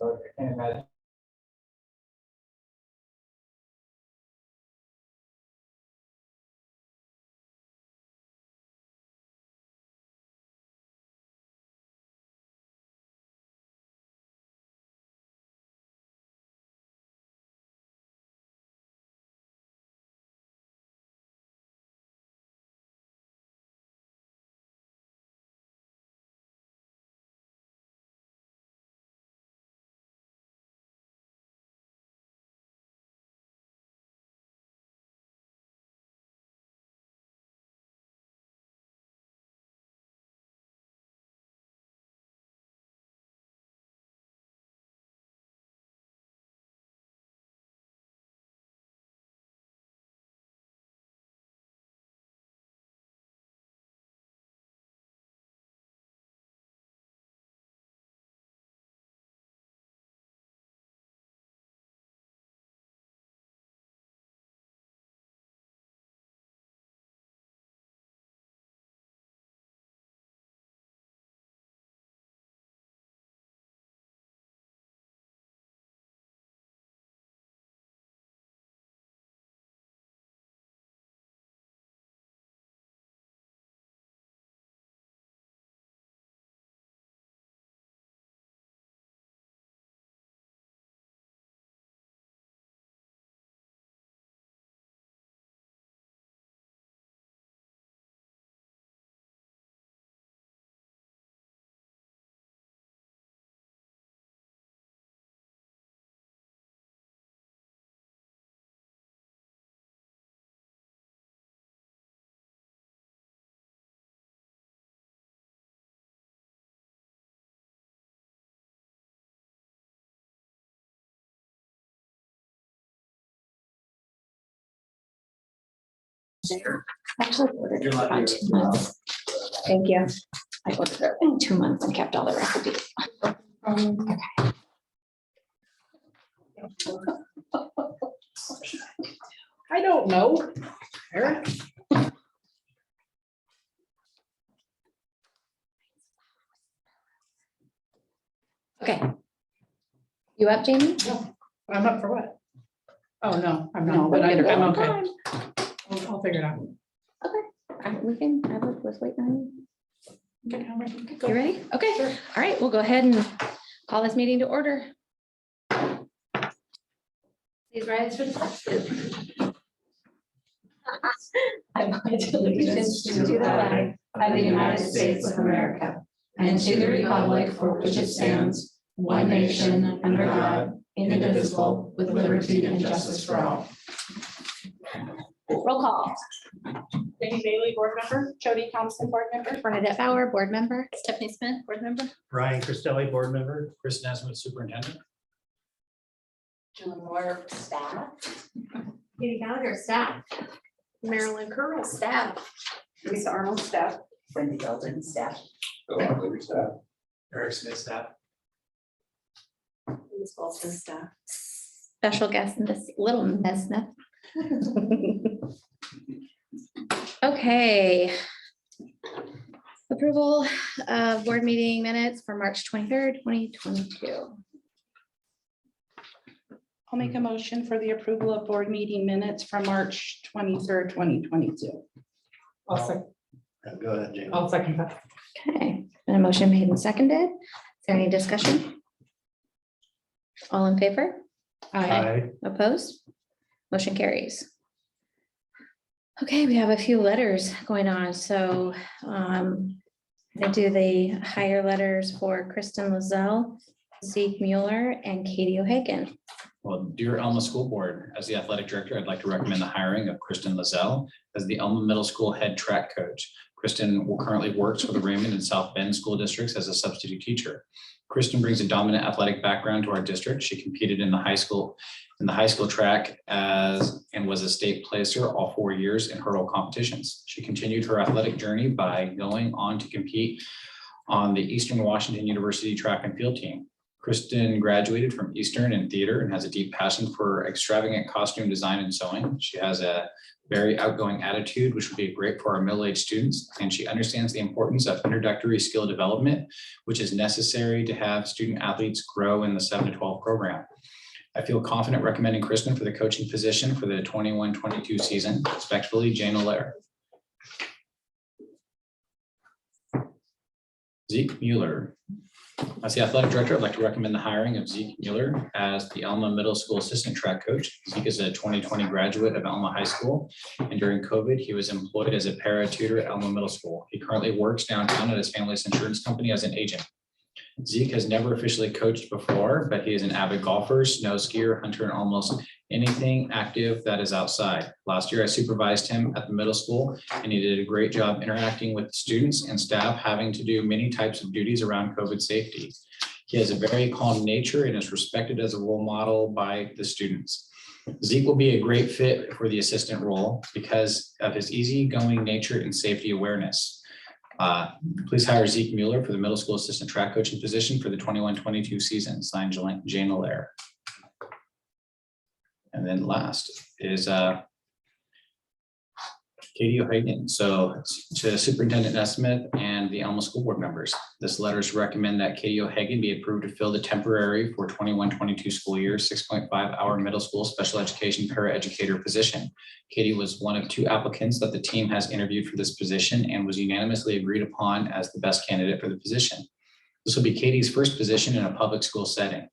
So I can't imagine. Actually ordered it about 2 months. Thank you. I ordered it in 2 months and kept all the recipes. Okay. I don't know. Eric? Okay. You up, Jamie? No, I'm up for what? Oh, no, I'm No, not, but we'll get it I'm on okay. time. I'll figure it out. We can, I was waiting on Okay, I'm ready. you. You ready? Okay. All right, we'll go ahead and call this meeting to order. Please rise for the pledge. I pledge allegiance to the flag of the United States of America and to the republic for which it stands, one nation, under God, indivisible, with liberty and justice for all. Roll call. Jamie Bailey, board member. Jody Thompson, board member. Bernadette Bauer, board member. Stephanie Smith, board member. Brian Cristelli, board member. Chris Nesmith, superintendent. Julie Moore, staff. Katie Gallagher, staff. Marilyn Curl, staff. Lisa Arnold, staff. Wendy Belden, staff. Eric Smith, staff. Ms. Wilson, staff. Special guest, Miss Little Miss Smith. Okay. Approval of board meeting minutes for March 23rd, 2022. I'll make a motion for the approval of board meeting minutes from March 23rd, 2022. I'll second. Go ahead, Jamie. I'll second that. Okay, and a motion made and seconded. Is there any discussion? All in favor? Aye. Opposed? Motion carries. Okay, we have a few letters going on, so I do the hire letters for Kristen Lozelle, Zeke Mueller, and Katie O'Hagan. Well, dear Elma School Board, as the athletic director, I'd like to recommend the hiring of Kristen Lozelle as the Elma Middle School head track coach. Kristen currently works for the Raymond and South Bend school districts as a substitute teacher. Kristen brings a dominant athletic background to our district. She competed in the high school track and was a state placer all 4 years in hurdle competitions. She continued her athletic journey by going on to compete on the Eastern Washington University track and field team. Kristen graduated from Eastern in theater and has a deep passion for extravagant costume design and sewing. She has a very outgoing attitude, which would be great for our middle-aged students. And she understands the importance of introductory skill development, which is necessary to have student athletes grow in the 7 to 12 program. I feel confident recommending Kristen for the coaching position for the 21-22 season. Respectfully, Jane Allaire. Zeke Mueller. As the athletic director, I'd like to recommend the hiring of Zeke Mueller as the Elma Middle School Assistant Track Coach. Zeke is a 2020 graduate of Elma High School, and during COVID, he was employed as a para tutor at Elma Middle School. He currently works downtown at his family's insurance company as an agent. Zeke has never officially coached before, but he is an avid golfer, snow skier, hunter, and almost anything active that is outside. Last year, I supervised him at the middle school, and he did a great job interacting with students and staff, having to do many types of duties around COVID safety. He has a very calm nature and is respected as a role model by the students. Zeke will be a great fit for the assistant role because of his easygoing nature and safety awareness. Please hire Zeke Mueller for the middle school assistant track coaching position for the 21-22 season. Signed, Jane Allaire. And then last is Katie O'Hagan. So to Superintendent Nesmith and the Elma School Board members, this letter is to recommend that Katie O'Hagan be approved to fill the temporary for 21-22 school year 6.5-hour middle school special education paraeducator position. Katie was one of 2 applicants that the team has interviewed for this position and was unanimously agreed upon as the best candidate for the position. This will be Katie's first position in a public school setting,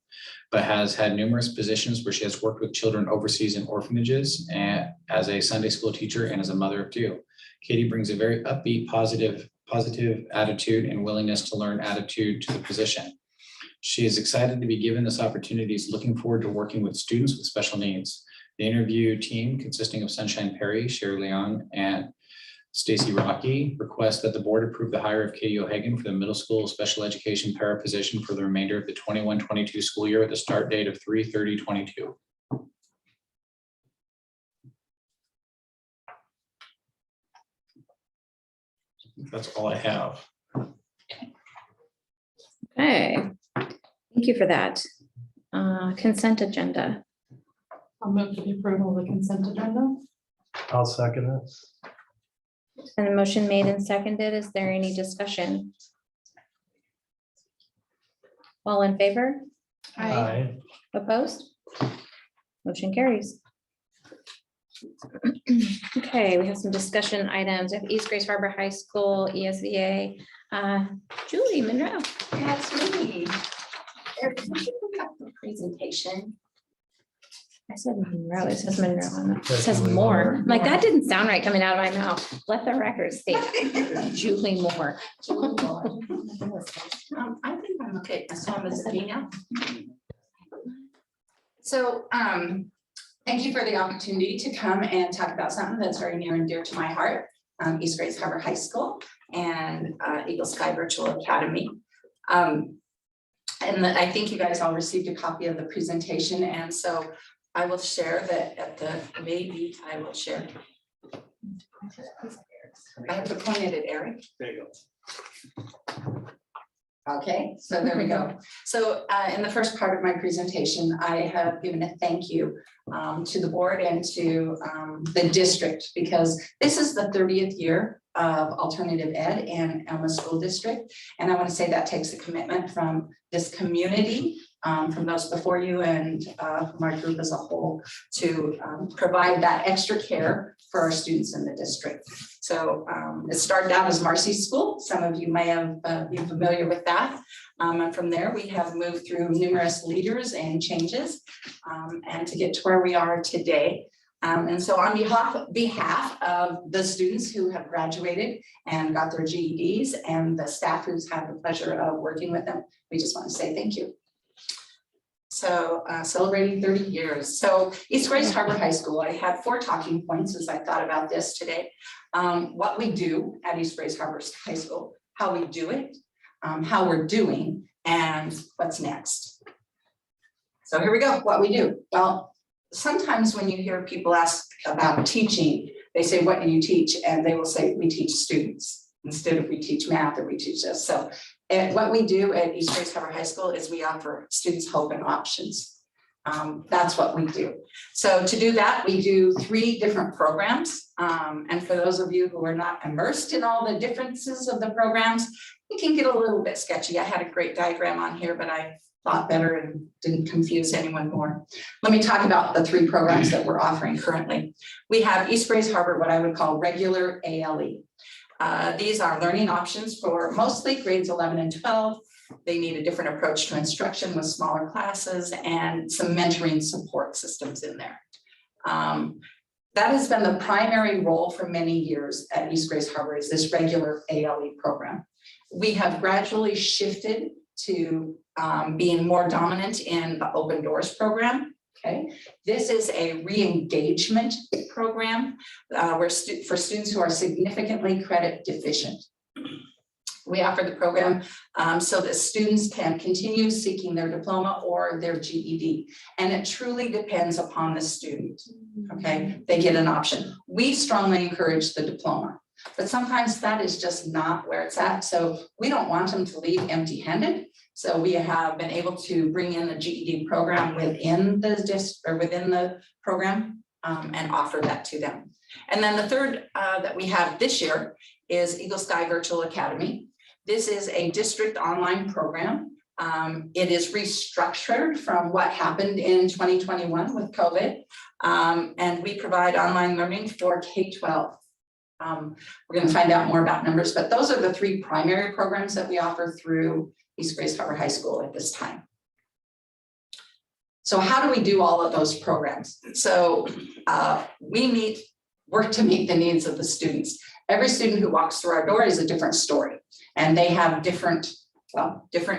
but has had numerous positions where she has worked with children overseas in orphanages and as a Sunday school teacher and as a mother of 2. Katie brings a very upbeat, positive attitude and willingness to learn attitude to the position. She is excited to be given this opportunity. Is looking forward to working with students with special needs. The interview team, consisting of Sunshine Perry, Sherry Leon, and Stacy Rocky, requests that the board approve the hire of Katie O'Hagan for the middle school special education para position for the remainder of the 21-22 school year at the start date of 3/30/22. That's all I have. Okay, thank you for that. Consent agenda. I'll move to the approval of the consent agenda. I'll second it. And a motion made and seconded. Is there any discussion? All in favor? Aye. Opposed? Motion carries. Okay, we have some discussion items. We have East Grace Harbor High School, ESVA. Julie Monroe. That's me. Presentation. I said Monroe, it says Monroe on it. It That's says Julie Moore. Moore. I'm like, that didn't sound right coming out of my mouth. Let the record state. Julie Moore. I think I'm okay. So I'm sitting now. So thank you for the opportunity to come and talk about something that's very near and dear to my heart. East Grace Harbor High School and Eagle Sky Virtual Academy. And I think you guys all received a copy of the presentation, and so I will share that at the, maybe I will share. I have to point it at Eric. There you go. Okay, so there we go. So in the first part of my presentation, I have given a thank you to the board and to the district, because this is the 30th year of alternative ed in Elma School District. And I want to say that takes a commitment from this community, from those before you and from our group as a whole to provide that extra care for our students in the district. So it started out as Marcy School. Some of you may have been familiar with that. And from there, we have moved through numerous leaders and changes and to get to where we are today. And so on behalf of the students who have graduated and got their GEDs and the staff who's had the pleasure of working with them, we just want to say thank you. So celebrating 30 years. So East Grace Harbor High School, I had 4 talking points as I thought about this today. What we do at East Grace Harbor High School, how we do it, how we're doing, and what's next. So here we go, what we do. Well, sometimes when you hear people ask about teaching, they say, what do you teach? And they will say, we teach students. instead of we teach math or we teach this. So and what we do at East Grace Harbor High School is we offer students hope and options. That's what we do. So to do that, we do 3 different programs. And for those of you who are not immersed in all the differences of the programs, it can get a little bit sketchy. I had a great diagram on here, but I thought better and didn't confuse anyone more. Let me talk about the 3 programs that we're offering currently. We have East Grace Harbor, what I would call regular ALE. These are learning options for mostly grades 11 and 12. They need a different approach to instruction with smaller classes and some mentoring support systems in there. That has been the primary role for many years at East Grace Harbor, is this regular ALE program. We have gradually shifted to being more dominant in the Open Doors program. Okay, this is a re-engagement program for students who are significantly credit deficient. We offer the program so that students can continue seeking their diploma or their GED. And it truly depends upon the student, okay? They get an option. We strongly encourage the diploma, but sometimes that is just not where it's at. So we don't want them to leave empty-handed. So we have been able to bring in the GED program within the program and offer that to them. And then the third that we have this year is Eagle Sky Virtual Academy. This is a district online program. It is restructured from what happened in 2021 with COVID. And we provide online learning for K-12. We're going to find out more about numbers, but those are the 3 primary programs that we offer through East Grace Harbor High School at this time. So how do we do all of those programs? So we work to meet the needs of the students. Every student who walks through our door is a different story, and they have different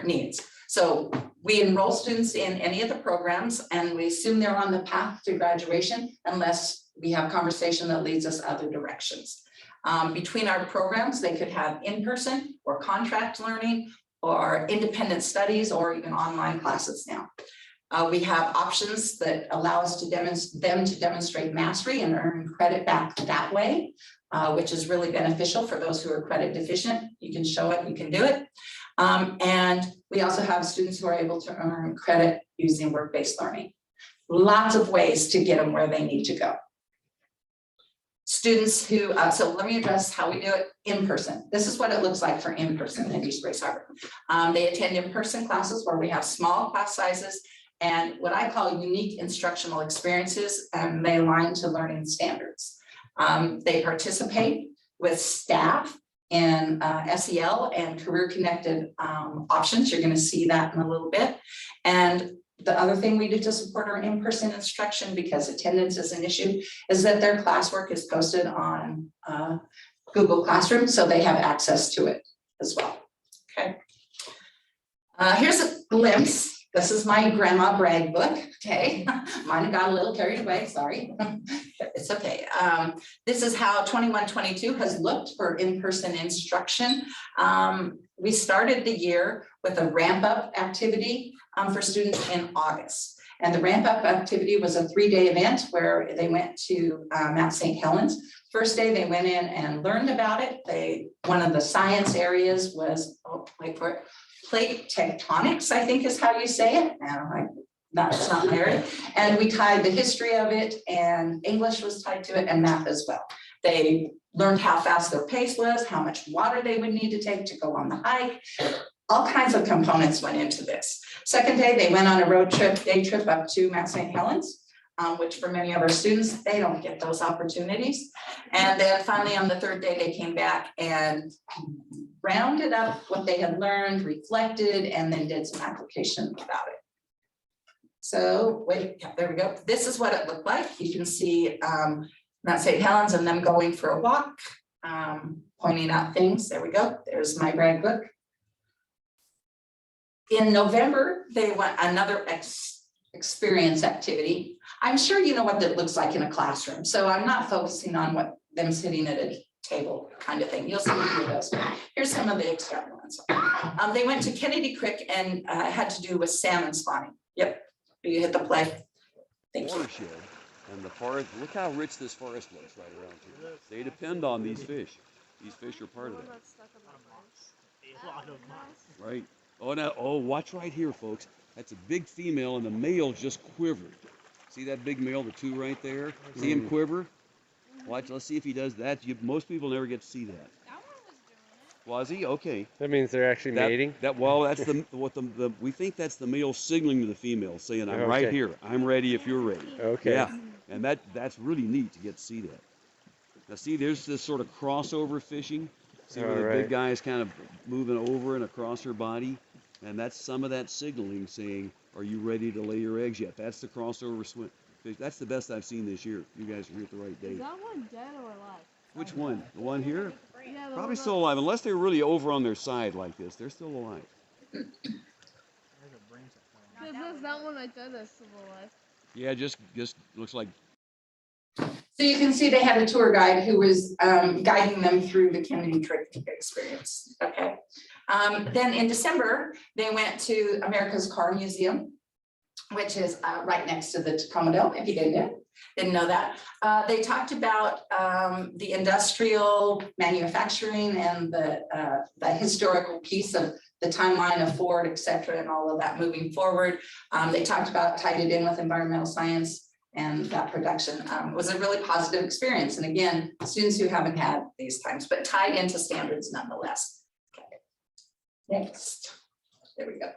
needs. So we enroll students in any of the programs, and we assume they're on the path to graduation unless we have conversation that leads us other directions. Between our programs, they could have in-person or contract learning or independent studies or even online classes now. We have options that allow us to demonstrate mastery and earn credit back that way, which is really beneficial for those who are credit deficient. You can show it, you can do it. And we also have students who are able to earn credit using work-based learning. Lots of ways to get them where they need to go. Students who, so let me address how we do it in person. This is what it looks like for in person at East Grace Harbor. They attend in-person classes where we have small class sizes and what I call unique instructional experiences, and they align to learning standards. They participate with staff in SEL and career-connected options. You're going to see that in a little bit. And the other thing we do to support our in-person instruction, because attendance is an issue, is that their classwork is posted on Google Classroom, so they have access to it as well. Okay. Here's a glimpse. This is my grandma brag book. Okay, mine got a little carried away. Sorry, it's okay. This is how 21-22 has looked for in-person instruction. We started the year with a ramp-up activity for students in August. And the ramp-up activity was a 3-day event where they went to Mount St. Helens. First day they went in and learned about it. One of the science areas was, wait for it, plate tectonics, I think is how you say it. That's not my area. And we tied the history of it, and English was tied to it, and math as well. They learned how fast their pace was, how much water they would need to take to go on the hike. All kinds of components went into this. Second day, they went on a road trip, day trip up to Mount St. Helens, which for many of our students, they don't get those opportunities. And then finally on the third day, they came back and rounded up what they had learned, reflected, and then did some application about it. So wait, there we go. This is what it looked like. You can see Mount St. Helens and them going for a walk, pointing out things. There we go. There's my brag book. In November, they went another experience activity. I'm sure you know what that looks like in a classroom, so I'm not focusing on what them sitting at a table kind of thing. You'll see what those. Here's some of the extra ones. They went to Kennedy Creek and had to do with salmon spawning. Yep, you hit the play. Thank you. Watershed and the forest. Look how rich this forest looks right around here. They depend on these fish. These fish are part of that. Right. Oh, now, oh, watch right here, folks. That's a big female, and the male just quivered. See that big male, the two right there? See him quiver? Watch, let's see if he does that. Most people never get to see that. That one was doing it. Was he? Okay. That means they're actually mating. Well, that's we think that's the male signaling to the female, saying, I'm right Okay. here. I'm ready if you're ready. Okay. Yeah. And that's really neat to get to see that. Now see, there's this sort of crossover fishing. See where the Alright. big guy is kind of moving over and across her body? And that's some of that signaling saying, are you ready to lay your eggs yet? That's the crossover swim fish. That's the best I've seen this year. You guys are here at the right date. Is that one dead or alive? Which one? The one here? Yeah, the Probably one still alive, unless they're really over on their side like this. They're still alive. There's that one right there that's still alive. Yeah, just looks like. So you can see they had a tour guide who was guiding them through the Kennedy trip experience, okay? Then in December, they went to America's Car Museum, which is right next to the Tacoma Dome, if you didn't know that. They talked about the industrial manufacturing and the historical piece of the timeline of Ford, et cetera, and all of that moving forward. They talked about, tied it in with environmental science, and that production was a really positive experience. And again, students who haven't had these times, but tied into standards nonetheless. Okay. Next. There we go.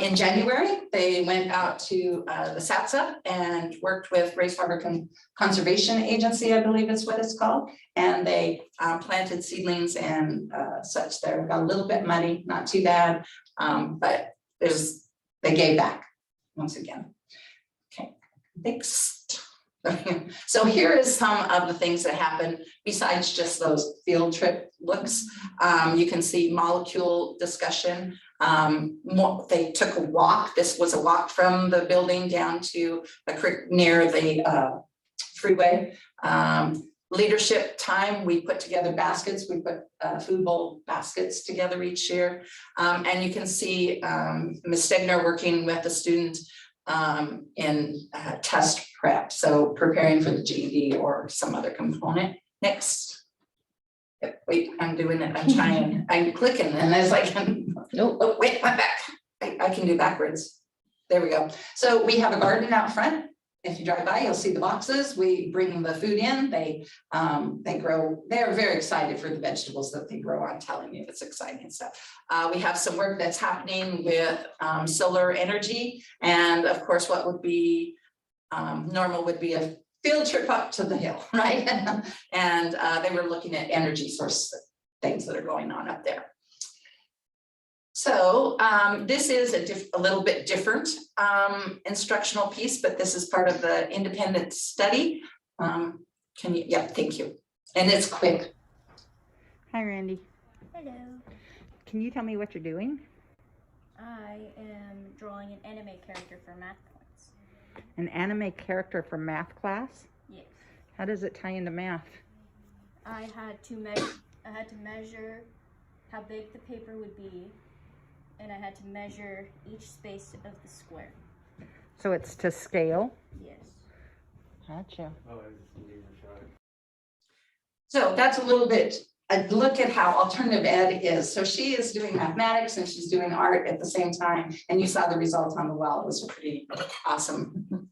In January, they went out to the SATSA and worked with Racewater Conservation Agency, I believe is what it's called. And they planted seedlings and such there. Got a little bit muddy, not too bad, but they gave back once again. Okay, next. So here is some of the things that happened besides just those field trip looks. You can see molecule discussion. They took a walk. This was a walk from the building down to a creek near the freeway. Leadership time, we put together baskets. We put food bowl baskets together each year. And you can see Ms. Stegner working with the students in test prep. So preparing for the GED or some other component. Next. Yep, wait, I'm doing it. I'm trying. I'm clicking and it's like, Nope. oh, wait, my back. I can do backwards. There we go. So we have a garden out front. If you drive by, you'll see the boxes. We bring the food in. They grow. They're very excited for the vegetables that they grow. I'm telling you, it's exciting stuff. We have some work that's happening with solar energy. And of course, what would be normal would be a field trip up to the hill, right? And they were looking at energy source things that are going on up there. So this is a little bit different instructional piece, but this is part of the independent study. Can you, yeah, thank you. And it's quick. Hi, Randy. Hello. Can you tell me what you're doing? I am drawing an anime character for math points. An anime character for math class? Yes. How does it tie into math? I had to measure how big the paper would be, and I had to measure each space of the square. So it's to scale? Yes. Gotcha. So that's a little bit a look at how alternative ed is. So she is doing mathematics and she's doing art at the same time. And you saw the results on the wall. It was pretty awesome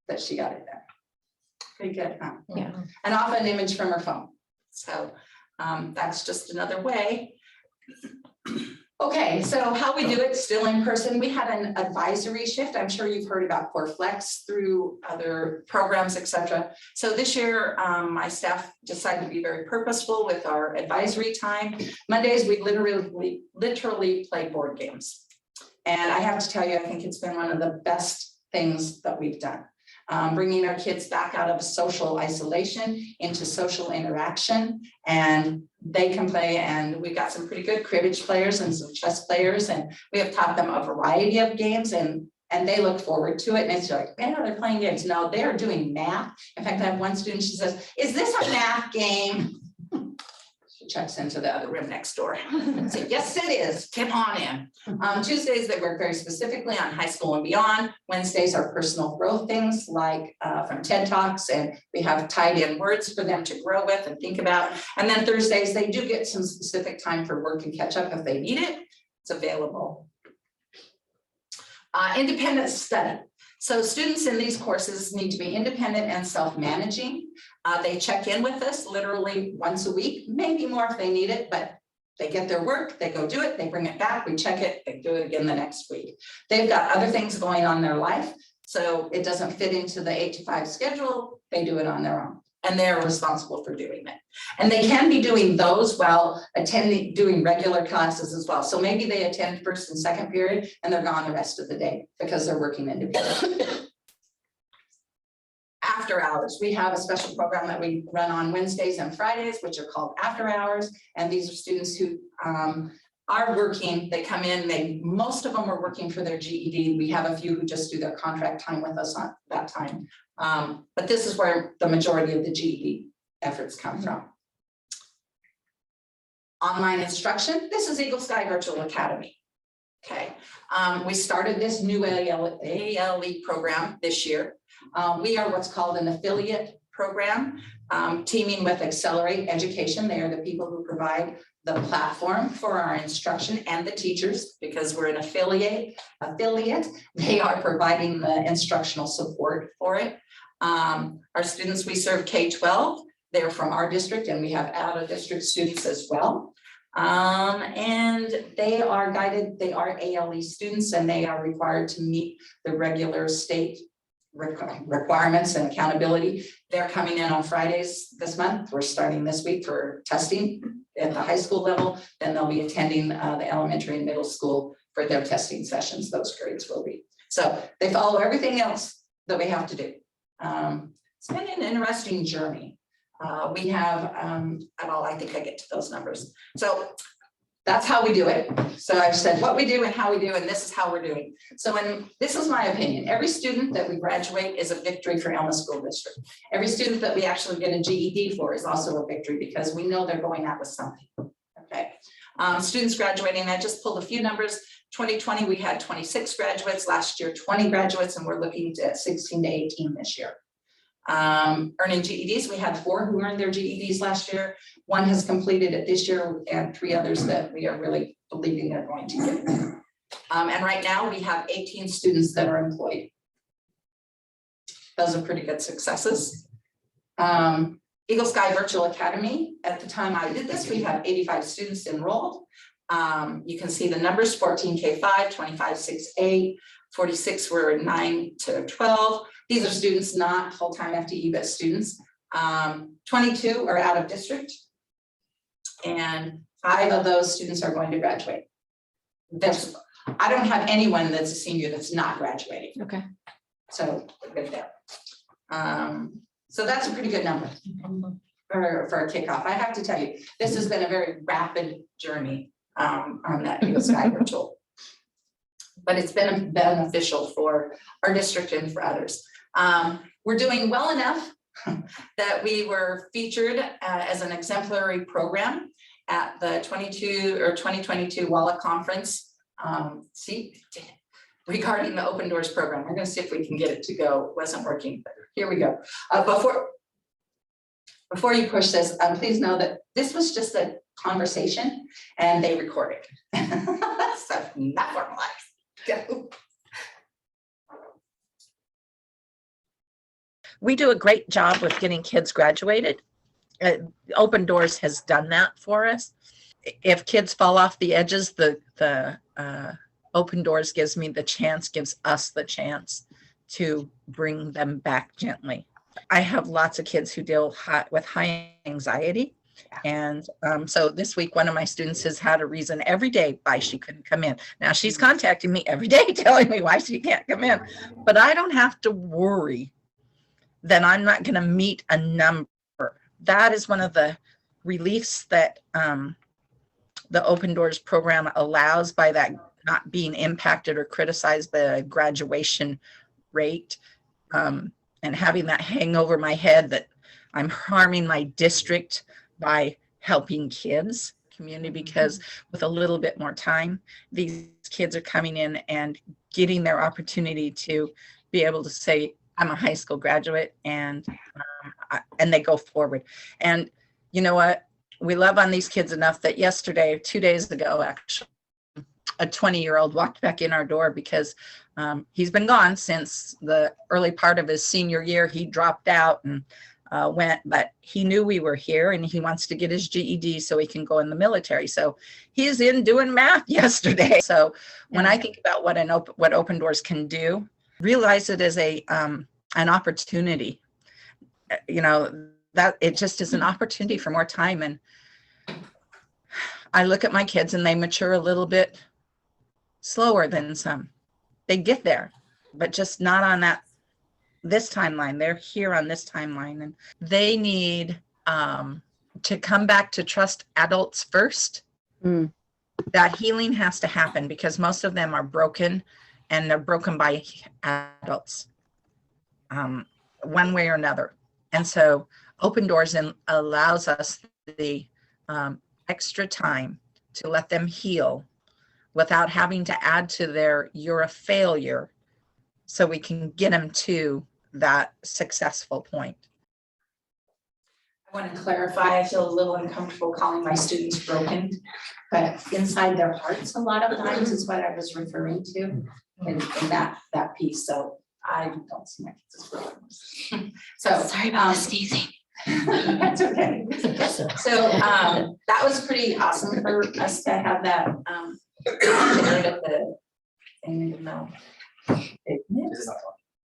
that she got it there. Pretty good, huh? Yeah. And off an image from her phone. So that's just another way. Okay, so how we do it, still in person. We had an advisory shift. I'm sure you've heard about Core Flex through other programs, etc. So this year, my staff decided to be very purposeful with our advisory time. Mondays, we literally play board games. And I have to tell you, I think it's been one of the best things that we've done. Bringing our kids back out of social isolation into social interaction, and they can play, and we've got some pretty good cribbage players and some chess players, and we have taught them a variety of games, and they look forward to it. And it's like, man, they're playing games. No, they're doing math. In fact, I have one student, she says, is this a math game? Which checks into the other room next door. Say, yes, it is. Come on in. Tuesdays, they work very specifically on high school and beyond. Wednesdays are personal growth things like from TED Talks, and we have tied in words for them to grow with and think about. And then Thursdays, they do get some specific time for work and catch up if they need it. It's available. Independent study. So students in these courses need to be independent and self-managing. They check in with us literally once a week, maybe more if they need it, but they get their work, they go do it, they bring it back, we check it, they do it again the next week. They've got other things going on in their life, so it doesn't fit into the 8 to 5 schedule. They do it on their own, and they're responsible for doing it. And they can be doing those while doing regular classes as well. So maybe they attend first and second period and they're gone the rest of the day because they're working independently. After hours, we have a special program that we run on Wednesdays and Fridays, which are called after hours. And these are students who are working, they come in, most of them are working for their GED. We have a few who just do their contract time with us on that time. But this is where the majority of the GED efforts come from. Online instruction, this is Eagle Sky Virtual Academy. Okay, we started this new ALE program this year. We are what's called an affiliate program, teaming with Accelerate Education. They are the people who provide the platform for our instruction and the teachers, because we're an affiliate. They are providing the instructional support for it. Our students, we serve K-12. They're from our district, and we have out-of-district students as well. And they are guided, they are ALE students, and they are required to meet the regular state requirements and accountability. They're coming in on Fridays this month. We're starting this week for testing at the high school level. Then they'll be attending the elementary and middle school for their testing sessions. Those grades will be. So they follow everything else that we have to do. It's been an interesting journey. We have, I think I get to those numbers. So that's how we do it. So I've said what we do and how we do, and this is how we're doing. So this is my opinion. Every student that we graduate is a victory for Elma School District. Every student that we actually get a GED for is also a victory, because we know they're going out with something. Okay. Students graduating, I just pulled a few numbers. 2020, we had 26 graduates. Last year, 20 graduates, and we're looking at 16 to 18 this year. Earning GEDs, we had 4 who earned their GEDs last year. 1 has completed it this year, and 3 others that we are really believing they're going to get. And right now we have 18 students that are employed. Those are pretty good successes. Eagle Sky Virtual Academy, at the time I did this, we have 85 students enrolled. You can see the numbers: 14 K5, 25 6A, 46 were 9 to 12. These are students, not full-time FTE, but students. 22 are out of district, and 5 of those students are going to graduate. I don't have anyone that's a senior that's not graduating. Okay. So we're good there. So that's a pretty good number for a kickoff. I have to tell you, this has been a very rapid journey on that Eagle Sky Virtual. But it's been beneficial for our district and for others. We're doing well enough that we were featured as an exemplary program at the 2022 WALA conference. Regarding the Open Doors program. We're going to see if we can get it to go. It wasn't working, but here we go. Before you push this, please know that this was just a conversation and they recorded. So not formalized. Go. We do a great job with getting kids graduated. Open Doors has done that for us. If kids fall off the edges, the Open Doors gives us the chance to bring them back gently. I have lots of kids who deal with high anxiety. And so this week, one of my students has had a reason every day why she couldn't come in. Now she's contacting me every day telling me why she can't come in, but I don't have to worry that I'm not going to meet a number. That is one of the reliefs that the Open Doors program allows, by that not being impacted or criticized the graduation rate, and having that hang over my head that I'm harming my district by helping kids community, because with a little bit more time, these kids are coming in and getting their opportunity to be able to say, I'm a high school graduate, and they go forward. And you know what? We love on these kids enough that yesterday, 2 days ago, actually, a 20-year-old walked back in our door because he's been gone since the early part of his senior year. He dropped out and went, but he knew we were here, and he wants to get his GED so he can go in the military. So he's in doing math yesterday. So when I think about what Open Doors can do, realize it as an opportunity. You know, that it just is an opportunity for more time. And I look at my kids and they mature a little bit slower than some. They get there, but just not on this timeline. They're here on this timeline, and they need to come back to trust adults first. That healing has to happen because most of them are broken, and they're broken by adults one way or another. And so Open Doors allows us the extra time to let them heal without having to add to their "you're a failure," so we can get them to that successful point. I want to clarify, I feel a little uncomfortable calling my students broken, but inside their hearts a lot of times is what I was referring to in that piece. So I don't see my kids as broken. So Sorry about the sneezing. That's okay. So that was pretty awesome for us to have that shared at the thing, even though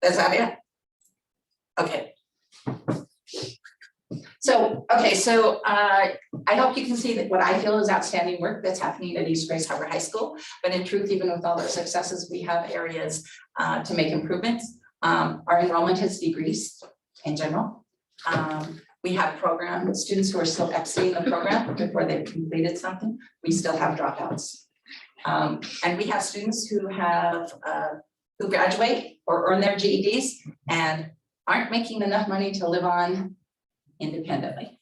is that it? Okay. So I hope you can see that what I feel is outstanding work that's happening at East Grace Harbor High School. But in truth, even with all our successes, we have areas to make improvements. Our enrollment has decreased in general. We have students who are still exiting the program before they've completed something. We still have dropouts. And we have students who graduate or earn their GEDs and aren't making enough money to live on independently.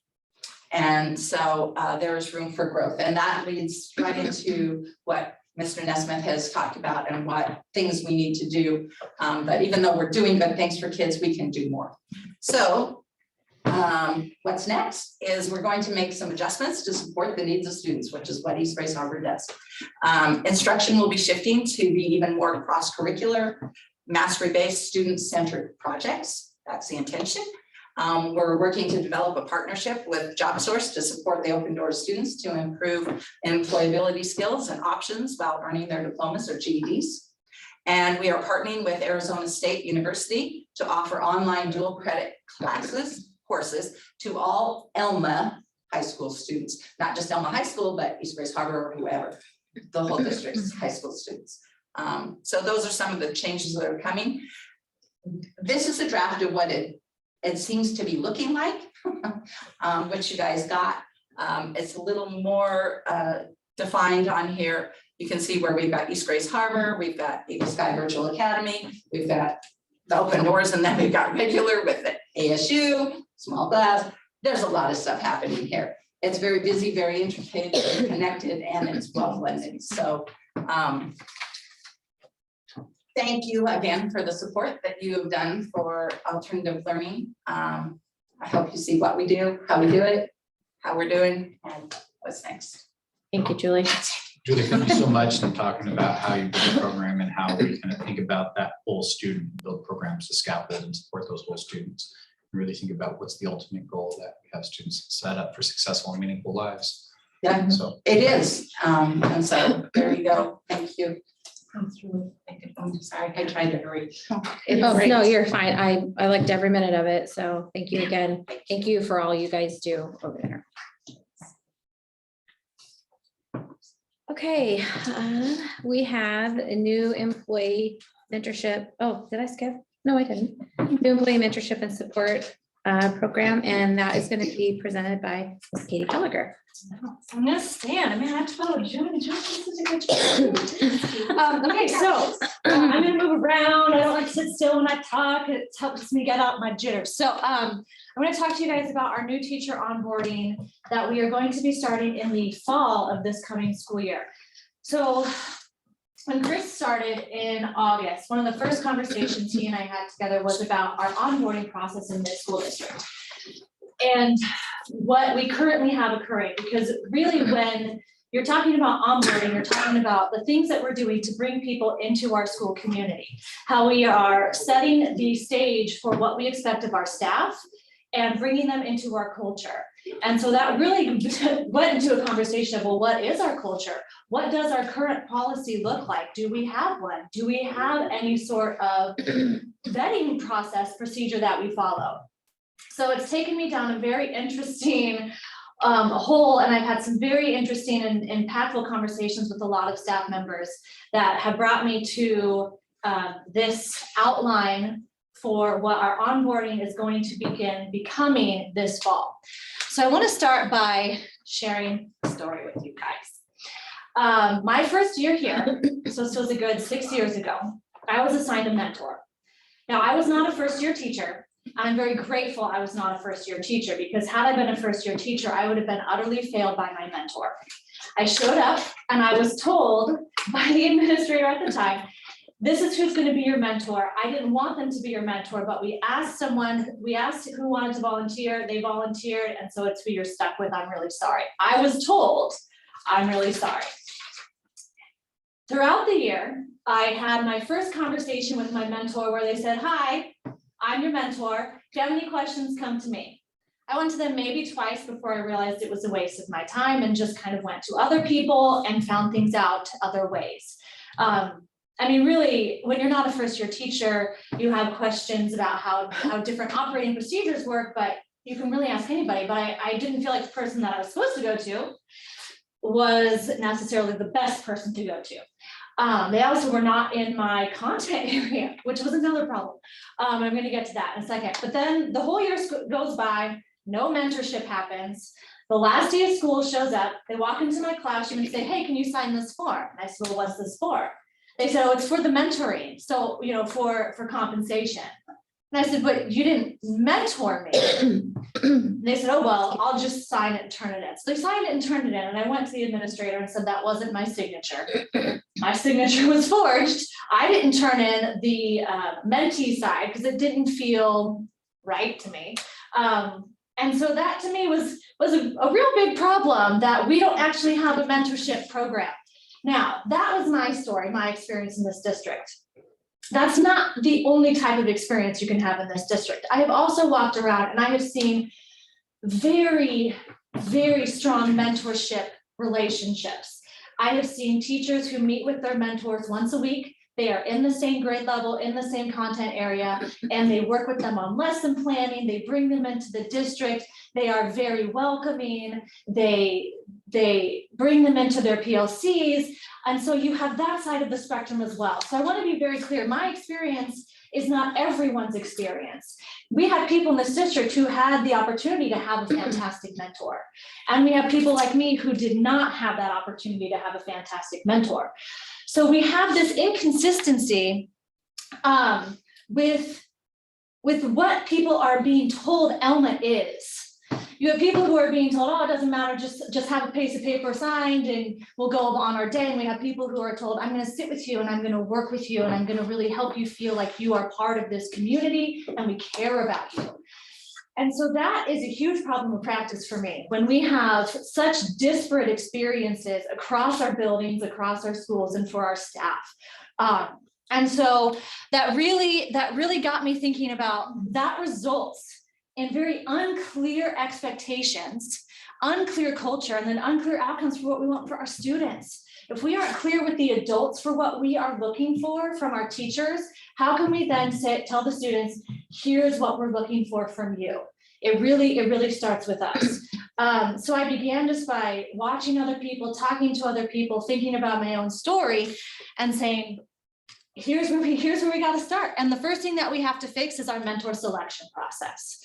And so there is room for growth. And that leads right into what Mr. Nesmith has talked about and what things we need to do. But even though we're doing good things for kids, we can do more. So what's next is we're going to make some adjustments to support the needs of students, which is what East Grace Harbor does. Instruction will be shifting to be even more cross-curricular, mastery-based, student-centered projects. That's the intention. We're working to develop a partnership with JobSource to support the Open Doors students to improve employability skills and options while earning their diplomas or GEDs. And we are partnering with Arizona State University to offer online dual credit courses to all Elma high school students, not just Elma High School, but East Grace Harbor or whoever, the whole district's high school students. So those are some of the changes that are coming. This is a draft of what it seems to be looking like, which you guys got. It's a little more defined on here. You can see where we've got East Grace Harbor, we've got Eagle Sky Virtual Academy, we've got the Open Doors, and then we've got regular with the ASU, small class. There's a lot of stuff happening here. It's very busy, very intricate, very connected, and it's well blended. So thank you again for the support that you have done for alternative learning. I hope you see what we do, how we do it, how we're doing, and what's next. Thank you, Julie. Julie, thank you so much for talking about how you build the program and how we kind of think about that whole student, build programs to scaffold and support those whole students. And really think about what's the ultimate goal that we have students set up for successful and meaningful lives. Yeah, so it is. And so there you go. Thank you. I'm sorry, I tried to hurry. Oh, no, you're fine. I liked every minute of it. So thank you again. Thank you for all you guys do over there. Okay, we have a new employee mentorship. Oh, did I skip? No, I didn't. New employee mentorship and support program, and that is going to be presented by Ms. Katie Gallagher. I'm gonna stand. I mean, I have to follow Julie. Julie did such a good job. Okay, so I'm gonna move around. I don't like sit still when I talk. It helps me get out my jitters. So I'm going to talk to you guys about our new teacher onboarding that we are going to be starting in the fall of this coming school year. So when Chris started in August, one of the first conversations he and I had together was about our onboarding process in this school district and what we currently have occurring, because really when you're talking about onboarding, you're talking about the things that we're doing to bring people into our school community, how we are setting the stage for what we expect of our staff and bringing them into our culture. And so that really went into a conversation of, well, what is our culture? What does our current policy look like? Do we have one? Do we have any sort of vetting process procedure that we follow? So it's taken me down a very interesting hole, and I've had some very interesting and impactful conversations with a lot of staff members that have brought me to this outline for what our onboarding is going to begin becoming this fall. So I want to start by sharing a story with you guys. My first year here, so this was a good 6 years ago, I was assigned a mentor. Now, I was not a first-year teacher. I'm very grateful I was not a first-year teacher, because had I been a first-year teacher, I would have been utterly failed by my mentor. I showed up and I was told by the administrator at the time, this is who's going to be your mentor. I didn't want them to be your mentor, but we asked who wanted to volunteer, they volunteered, and so it's who you're stuck with. I'm really sorry. I was told, I'm really sorry. Throughout the year, I had my first conversation with my mentor where they said, hi, I'm your mentor. If you have any questions, come to me. I went to them maybe twice before I realized it was a waste of my time and just kind of went to other people and found things out other ways. I mean, really, when you're not a first-year teacher, you have questions about how different operating procedures work, but you can really ask anybody. But I didn't feel like the person that I was supposed to go to was necessarily the best person to go to. They also were not in my content area, which was another problem. I'm going to get to that in a second. But then the whole year goes by, no mentorship happens. The last day of school shows up, they walk into my classroom and say, hey, can you sign this form? And I said, well, what's this for? They said, oh, it's for the mentoring. So, you know, for compensation. And I said, but you didn't mentor me. And they said, oh, well, I'll just sign it and turn it in. So they signed it and turned it in. And I went to the administrator and said, that wasn't my signature. My signature was forged. I didn't turn in the mentee side because it didn't feel right to me. And so that to me was a real big problem, that we don't actually have a mentorship program. Now, that was my story, my experience in this district. That's not the only type of experience you can have in this district. I have also walked around and I have seen very, very strong mentorship relationships. I have seen teachers who meet with their mentors once a week. They are in the same grade level, in the same content area, and they work with them on lesson planning. They bring them into the district. They are very welcoming. They bring them into their PLCs. And so you have that side of the spectrum as well. So I want to be very clear. My experience is not everyone's experience. We had people in this district who had the opportunity to have a fantastic mentor. And we have people like me who did not have that opportunity to have a fantastic mentor. So we have this inconsistency with what people are being told Elma is. You have people who are being told, oh, it doesn't matter, just have a piece of paper signed and we'll go on our day. And we have people who are told, I'm going to sit with you and I'm going to work with you and I'm going to really help you feel like you are part of this community and we care about you. And so that is a huge problem of practice for me. When we have such disparate experiences across our buildings, across our schools, and for our staff. And so that really got me thinking about that results in very unclear expectations, unclear culture, and then unclear outcomes for what we want for our students. If we aren't clear with the adults for what we are looking for from our teachers, how can we then tell the students, here's what we're looking for from you? It really starts with us. So I began just by watching other people, talking to other people, thinking about my own story and saying, here's where we got to start. And the first thing that we have to fix is our mentor selection process.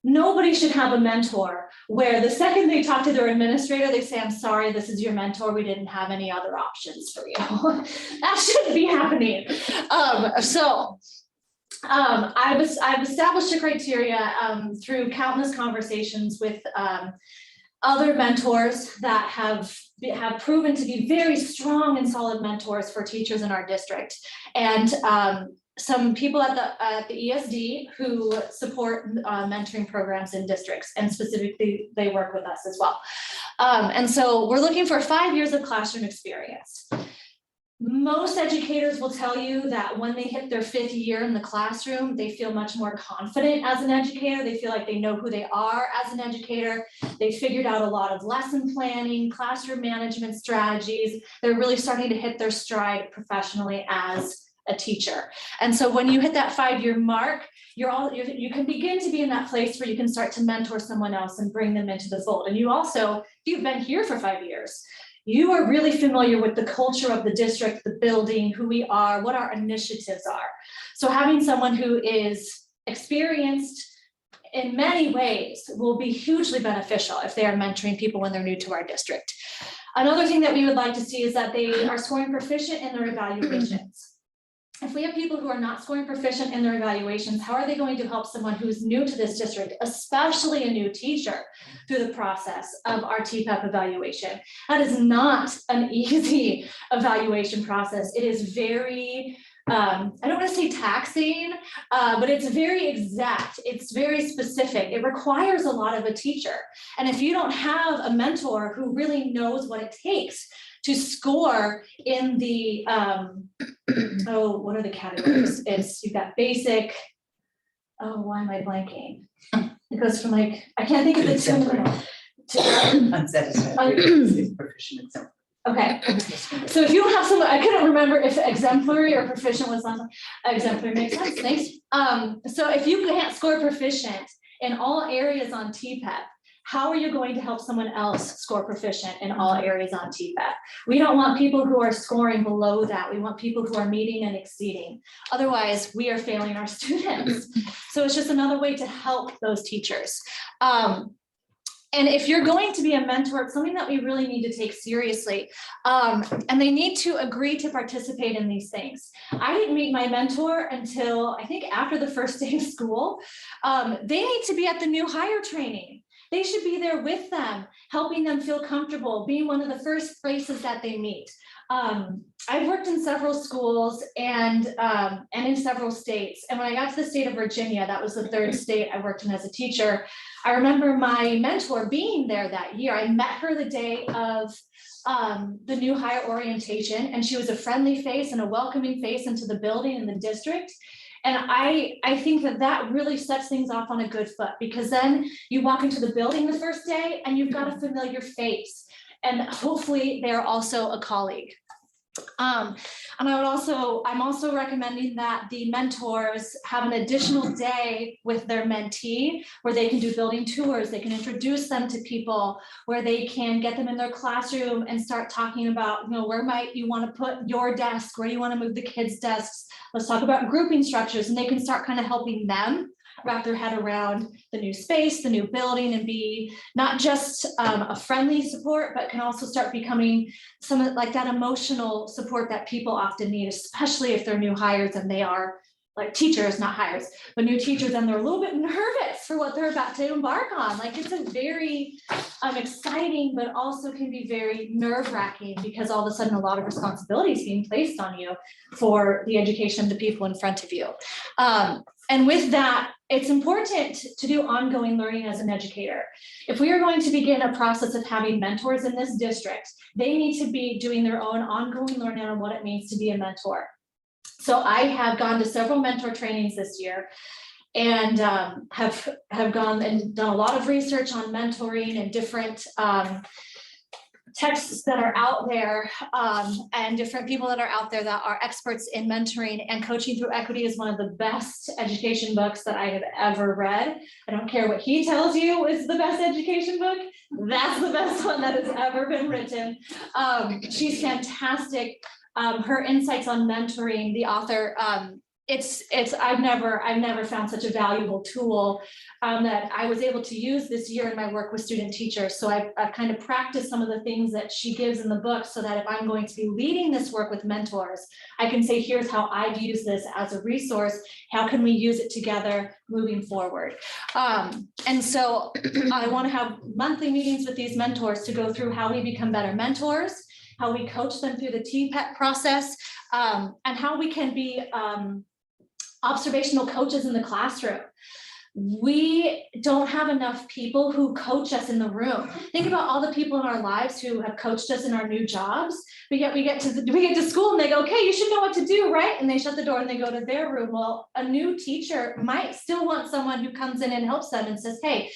Nobody should have a mentor where the second they talk to their administrator, they say, I'm sorry, this is your mentor. We didn't have any other options for you. That shouldn't be happening. So I've established a criteria through countless conversations with other mentors that have proven to be very strong and solid mentors for teachers in our district, and some people at the ESD who support mentoring programs in districts, and specifically they work with us as well. And so we're looking for 5 years of classroom experience. Most educators will tell you that when they hit their 5th year in the classroom, they feel much more confident as an educator. They feel like they know who they are as an educator. They figured out a lot of lesson planning, classroom management strategies. They're really starting to hit their stride professionally as a teacher. And so when you hit that 5-year mark, you can begin to be in that place where you can start to mentor someone else and bring them into the fold. And you also, if you've been here for 5 years, you are really familiar with the culture of the district, the building, who we are, what our initiatives are. So having someone who is experienced in many ways will be hugely beneficial if they are mentoring people when they're new to our district. Another thing that we would like to see is that they are scoring proficient in their evaluations. If we have people who are not scoring proficient in their evaluations, how are they going to help someone who's new to this district, especially a new teacher, through the process of our TPEP evaluation? That is not an easy evaluation process. It is very, I don't want to say taxing, but it's very exact. It's very specific. It requires a lot of a teacher. And if you don't have a mentor who really knows what it takes to score in the, what are the categories? You've got basic, why am I blanking? It goes from like, I can't think of the two. Unsatisfactory, proficient, exemplary. Okay, so if you don't have someone, I couldn't remember if exemplary or proficient was on, exemplary makes sense, thanks. So if you can't score proficient in all areas on TPEP, how are you going to help someone else score proficient in all areas on TPEP? We don't want people who are scoring below that. We want people who are meeting and exceeding. Otherwise, we are failing our students. So it's just another way to help those teachers. And if you're going to be a mentor, it's something that we really need to take seriously. And they need to agree to participate in these things. I didn't meet my mentor until I think after the first day of school. They need to be at the new hire training. They should be there with them, helping them feel comfortable, being one of the first faces that they meet. I've worked in several schools and in several states. And when I got to the state of Virginia, that was the 3rd state I worked in as a teacher. I remember my mentor being there that year. I met her the day of the new hire orientation, and she was a friendly face and a welcoming face into the building and the district. And I think that really sets things off on a good foot, because then you walk into the building the first day and you've got a familiar face, and hopefully they're also a colleague. And I'm also recommending that the mentors have an additional day with their mentee where they can do building tours, they can introduce them to people, where they can get them in their classroom and start talking about, where might you want to put your desk, where do you want to move the kids' desks, let's talk about grouping structures, and they can start kind of helping them wrap their head around the new space, the new building, and be not just a friendly support, but can also start becoming some like that emotional support that people often need, especially if they're new hires and they are like teachers, not hires, but new teachers, and they're a little bit nervous for what they're about to embark on. Like, it's a very exciting, but also can be very nerve-wracking, because all of a sudden a lot of responsibility is being placed on you for the education of the people in front of you. And with that, it's important to do ongoing learning as an educator. If we are going to begin a process of having mentors in this district, they need to be doing their own ongoing learning on what it means to be a mentor. So I have gone to several mentor trainings this year, and have gone and done a lot of research on mentoring and different texts that are out there, and different people that are out there that are experts in mentoring. And Coaching Through Equity is one of the best education books that I have ever read. I don't care what he tells you is the best education book. That's the best one that has ever been written. She's fantastic. Her insights on mentoring, the author I've never found such a valuable tool that I was able to use this year in my work with student teachers. So I've kind of practiced some of the things that she gives in the book so that if I'm going to be leading this work with mentors, I can say, here's how I've used this as a resource. How can we use it together moving forward? And so I want to have monthly meetings with these mentors to go through how we become better mentors, how we coach them through the TPET process, and how we can be observational coaches in the classroom. We don't have enough people who coach us in the room. Think about all the people in our lives who have coached us in our new jobs, but yet we get to school and they go, okay, you should know what to do, right? And they shut the door and they go to their room. Well, a new teacher might still want someone who comes in and helps them and says, hey,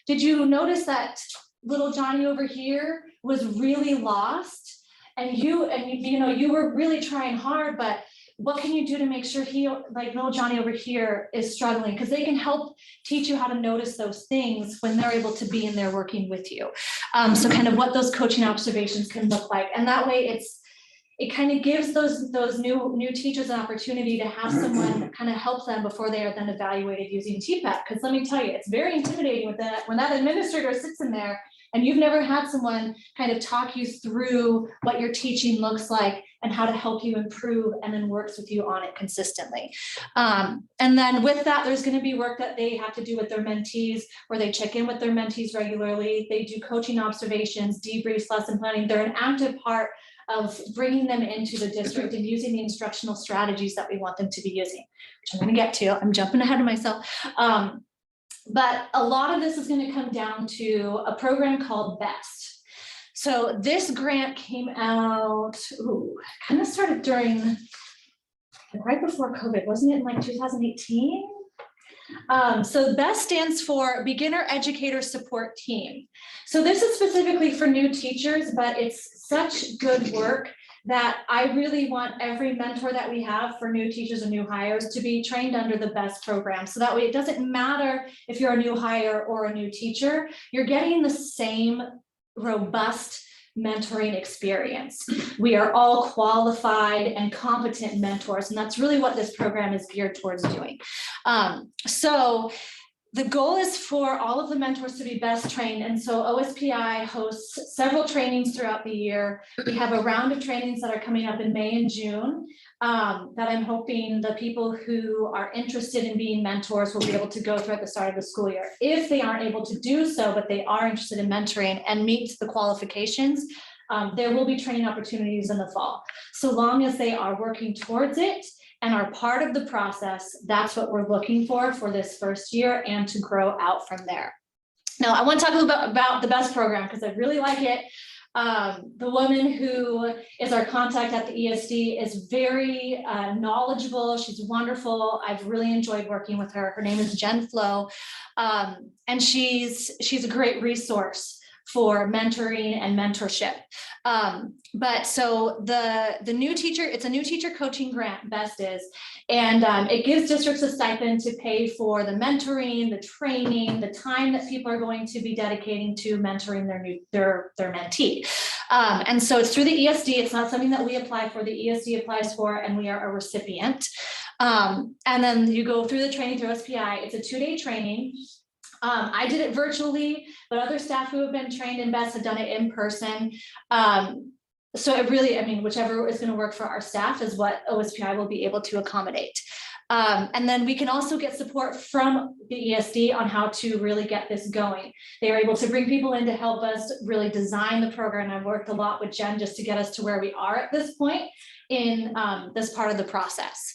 did you notice that little Johnny over here was really lost? And you were really trying hard, but what can you do to make sure little Johnny over here is struggling? Because they can help teach you how to notice those things when they're able to be in there working with you. So kind of what those coaching observations can look like. And that way it kind of gives those new teachers an opportunity to have someone kind of help them before they are then evaluated using TPET. Because let me tell you, it's very intimidating when that administrator sits in there and you've never had someone kind of talk you through what your teaching looks like and how to help you improve and then works with you on it consistently. And then with that, there's going to be work that they have to do with their mentees, where they check in with their mentees regularly. They do coaching observations, debriefs, lesson planning. They're an active part of bringing them into the district and using the instructional strategies that we want them to be using, which I'm going to get to. I'm jumping ahead of myself. But a lot of this is going to come down to a program called BEST. So this grant came out, kind of started right before COVID, wasn't it in like 2018? So BEST stands for Beginner Educator Support Team. So this is specifically for new teachers, but it's such good work that I really want every mentor that we have for new teachers and new hires to be trained under the BEST program. So that way it doesn't matter if you're a new hire or a new teacher, you're getting the same robust mentoring experience. We are all qualified and competent mentors, and that's really what this program is geared towards doing. So the goal is for all of the mentors to be BEST trained, and so OSPI hosts several trainings throughout the year. We have a round of trainings that are coming up in May and June that I'm hoping the people who are interested in being mentors will be able to go through at the start of the school year. If they aren't able to do so, but they are interested in mentoring and meet the qualifications, there will be training opportunities in the fall. So long as they are working towards it and are part of the process, that's what we're looking for this first year and to grow out from there. Now, I want to talk a little bit about the BEST program because I really like it. The woman who is our contact at the ESD is very knowledgeable. She's wonderful. I've really enjoyed working with her. Her name is Jen Flo, and she's a great resource for mentoring and mentorship. But so the new teacher, it's a new teacher coaching grant, BEST is, and it gives districts a stipend to pay for the mentoring, the training, the time that people are going to be dedicating to mentoring their mentee. And so it's through the ESD. It's not something that we apply for. The ESD applies for, and we are a recipient. And then you go through the training through SPI. It's a 2-day training. I did it virtually, but other staff who have been trained in BEST have done it in person. So it really, I mean, whichever is going to work for our staff is what OSPI will be able to accommodate. And then we can also get support from the ESD on how to really get this going. They are able to bring people in to help us really design the program. I've worked a lot with Jen just to get us to where we are at this point in this part of the process.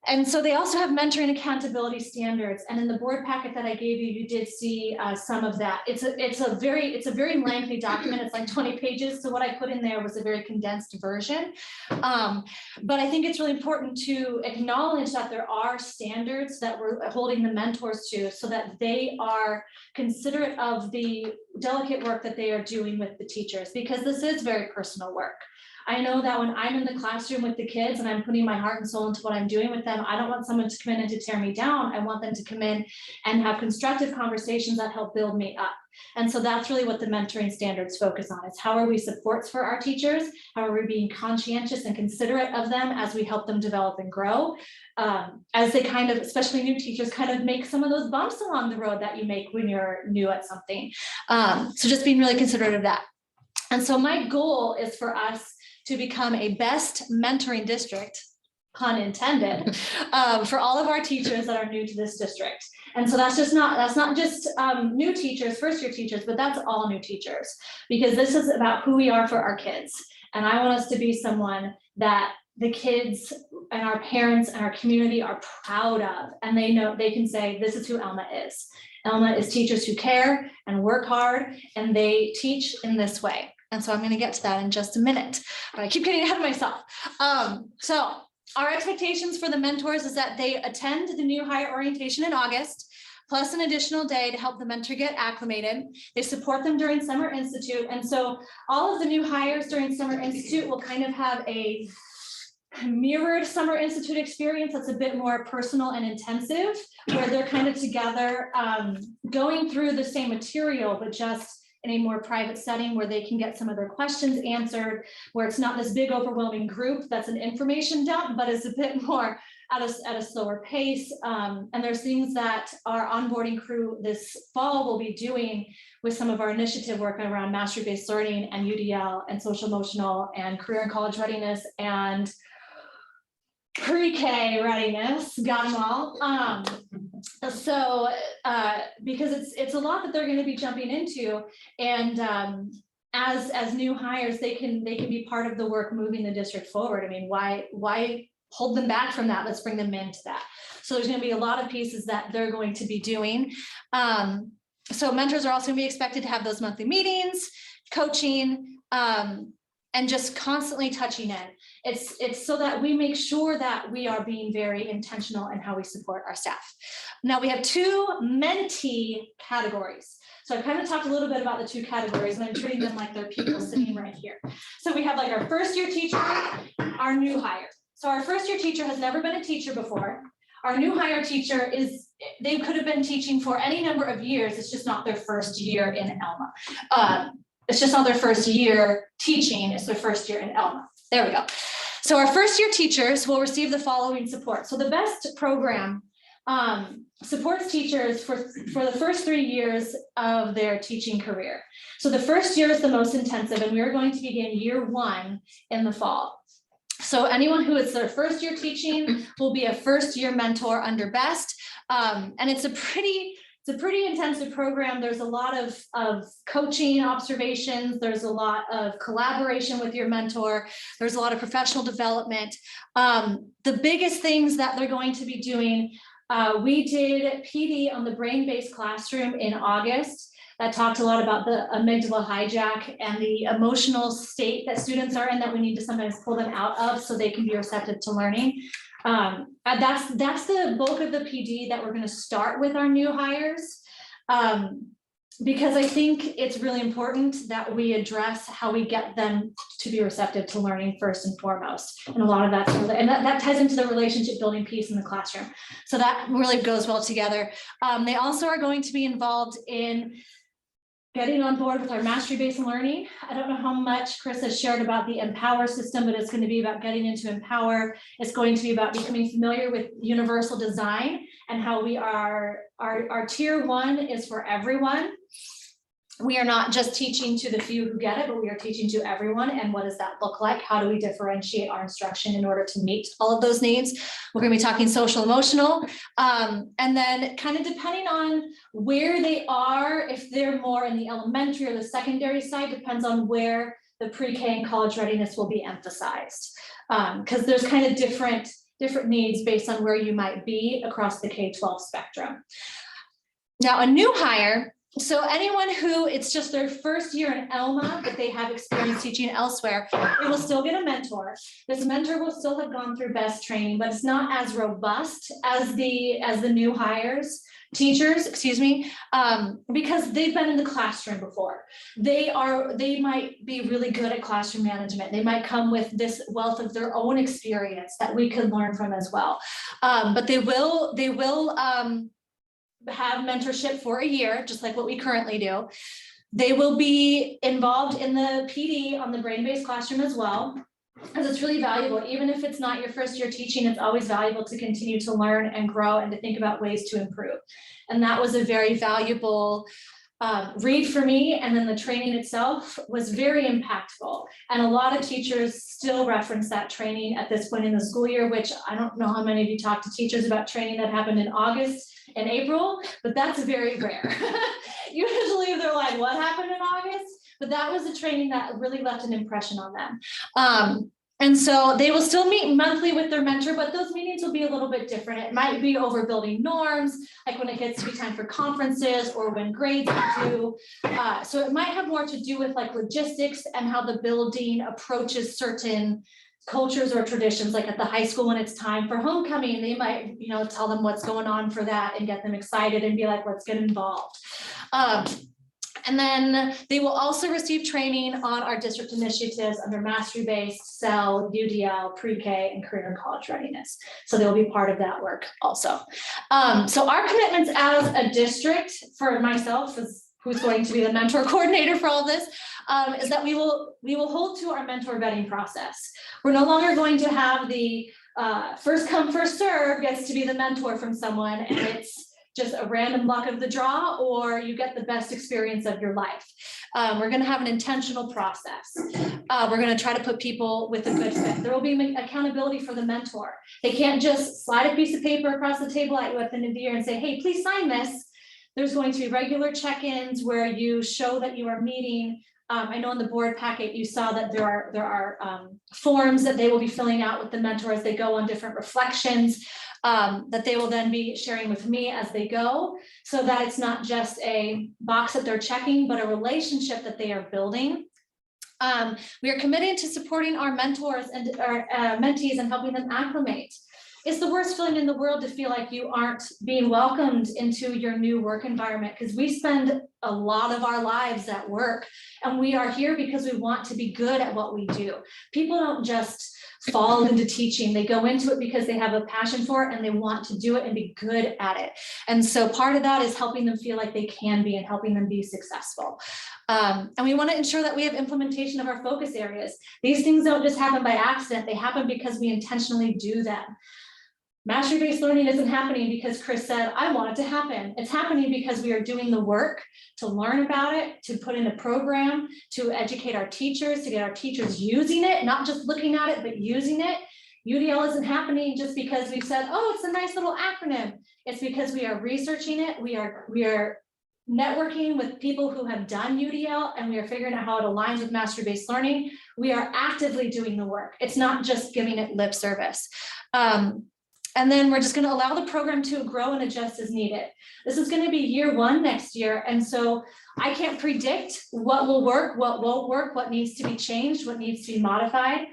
And so they also have mentoring accountability standards. And in the board packet that I gave you, you did see some of that. It's a very lengthy document. It's like 20 pages. So what I put in there was a very condensed version. But I think it's really important to acknowledge that there are standards that we're holding the mentors to so that they are considerate of the delicate work that they are doing with the teachers, because this is very personal work. I know that when I'm in the classroom with the kids and I'm putting my heart and soul into what I'm doing with them, I don't want someone to come in and to tear me down. I want them to come in and have constructive conversations that help build me up. And so that's really what the mentoring standards focus on, is how are we supports for our teachers? How are we being conscientious and considerate of them as we help them develop and grow? As they kind of, especially new teachers, kind of make some of those bumps along the road that you make when you're new at something. So just being really considerate of that. And so my goal is for us to become a best mentoring district, pun intended, for all of our teachers that are new to this district. And so that's not just new teachers, first year teachers, but that's all new teachers, because this is about who we are for our kids. And I want us to be someone that the kids and our parents and our community are proud of, and they know they can say, this is who Elma is. Elma is teachers who care and work hard, and they teach in this way. And so I'm going to get to that in just a minute, but I keep getting ahead of myself. So our expectations for the mentors is that they attend the new hire orientation in August, plus an additional day to help the mentor get acclimated. They support them during Summer Institute. And so all of the new hires during Summer Institute will kind of have a mirrored Summer Institute experience that's a bit more personal and intensive, where they're kind of together going through the same material, but just in a more private setting where they can get some of their questions answered, where it's not this big overwhelming group that's an information dump, but it's a bit more at a slower pace. And there's things that our onboarding crew this fall will be doing with some of our initiative work around mastery-based learning and UDL and social emotional and career and college readiness and pre-K readiness, got them all. Because it's a lot that they're going to be jumping into, and as new hires, they can be part of the work moving the district forward. I mean, why hold them back from that? Let's bring them into that. So there's going to be a lot of pieces that they're going to be doing. So mentors are also going to be expected to have those monthly meetings, coaching, and just constantly touching in. It's so that we make sure that we are being very intentional in how we support our staff. Now we have two mentee categories. So I've kind of talked a little bit about the two categories, and I'm treating them like they're people sitting right here. So we have like our first year teacher, our new hire. So our first year teacher has never been a teacher before. Our new hire teacher they could have been teaching for any number of years. It's just not their first year in Elma. It's just not their first year teaching, it's their first year in Elma. There we go. So our first year teachers will receive the following support. So the BEST program supports teachers for the first 3 years of their teaching career. So the first year is the most intensive, and we're going to begin year 1 in the fall. So anyone who is their first year teaching will be a first year mentor under BEST. And it's a pretty intensive program. There's a lot of coaching observations. There's a lot of collaboration with your mentor. There's a lot of professional development. The biggest things that they're going to be doing, we did PD on the brain-based classroom in August. That talked a lot about the amygdala hijack and the emotional state that students are in that we need to sometimes pull them out of so they can be receptive to learning. That's the bulk of the PD that we're going to start with our new hires, because I think it's really important that we address how we get them to be receptive to learning first and foremost. And a lot of that's really, and that ties into the relationship building piece in the classroom. So that really goes well together. They also are going to be involved in getting on board with our mastery-based learning. I don't know how much Chris has shared about the Empower system, but it's going to be about getting into Empower. It's going to be about becoming familiar with universal design and how we are, our tier 1 is for everyone. We are not just teaching to the few who get it, but we are teaching to everyone. And what does that look like? How do we differentiate our instruction in order to meet all of those needs? We're going to be talking social emotional. And then kind of depending on where they are, if they're more in the elementary or the secondary side, depends on where the pre-K and college readiness will be emphasized. Because there's kind of different needs based on where you might be across the K-12 spectrum. Now, a new hire, so anyone who it's just their first year in Elma, but they have experience teaching elsewhere, they will still get a mentor. This mentor will still have gone through BEST training, but it's not as robust as the new teachers, because they've been in the classroom before. They might be really good at classroom management. They might come with this wealth of their own experience that we could learn from as well. But they will have mentorship for a year, just like what we currently do. They will be involved in the PD on the brain-based classroom as well, because it's really valuable. Even if it's not your first year teaching, it's always valuable to continue to learn and grow and to think about ways to improve. And that was a very valuable read for me, and then the training itself was very impactful. And a lot of teachers still reference that training at this point in the school year, which I don't know how many of you talk to teachers about training that happened in August and April, but that's very rare. Usually they're like, what happened in August? But that was a training that really left an impression on them. And so they will still meet monthly with their mentor, but those meetings will be a little bit different. It might be over building norms, like when it gets to be time for conferences or when grades are due. So it might have more to do with like logistics and how the building approaches certain cultures or traditions. Like at the high school, when it's time for homecoming, they might, tell them what's going on for that and get them excited and be like, let's get involved. And then they will also receive training on our district initiatives under mastery-based, CEL, UDL, pre-K, and career and college readiness. So they'll be part of that work also. So our commitments as a district, for myself, who's going to be the mentor coordinator for all this, is that we will hold to our mentor vetting process. We're no longer going to have the first come, first serve gets to be the mentor from someone, and it's just a random luck of the draw, or you get the best experience of your life. We're gonna have an intentional process. We're gonna try to put people with a good fit. There will be accountability for the mentor. They can't just slide a piece of paper across the table at you at the end of the year and say, hey, please sign this. There's going to be regular check-ins where you show that you are meeting. I know in the board packet, you saw that there are forms that they will be filling out with the mentor as they go on different reflections. That they will then be sharing with me as they go, so that it's not just a box that they're checking, but a relationship that they are building. We are committed to supporting our mentors and our mentees and helping them acclimate. It's the worst feeling in the world to feel like you aren't being welcomed into your new work environment, because we spend a lot of our lives at work, and we are here because we want to be good at what we do. People don't just fall into teaching. They go into it because they have a passion for it and they want to do it and be good at it. And so part of that is helping them feel like they can be and helping them be successful. And we want to ensure that we have implementation of our focus areas. These things don't just happen by accident. They happen because we intentionally do them. Mastery-based learning isn't happening because Chris said, I want it to happen. It's happening because we are doing the work to learn about it, to put in a program, to educate our teachers, to get our teachers using it, not just looking at it, but using it. UDL isn't happening just because we've said, oh, it's a nice little acronym. It's because we are researching it. We are networking with people who have done UDL, and we are figuring out how it aligns with mastery-based learning. We are actively doing the work. It's not just giving it lip service. And then we're just going to allow the program to grow and adjust as needed. This is going to be year one next year. And so I can't predict what will work, what won't work, what needs to be changed, what needs to be modified.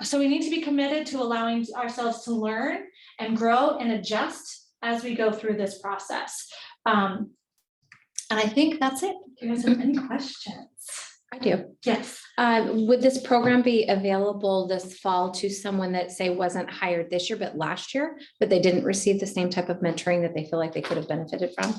So we need to be committed to allowing ourselves to learn and grow and adjust as we go through this process. And I think that's it. Do you guys have any questions? I do. Yes. Would this program be available this fall to someone that, say, wasn't hired this year, but last year, but they didn't receive the same type of mentoring that they feel like they could have benefited from?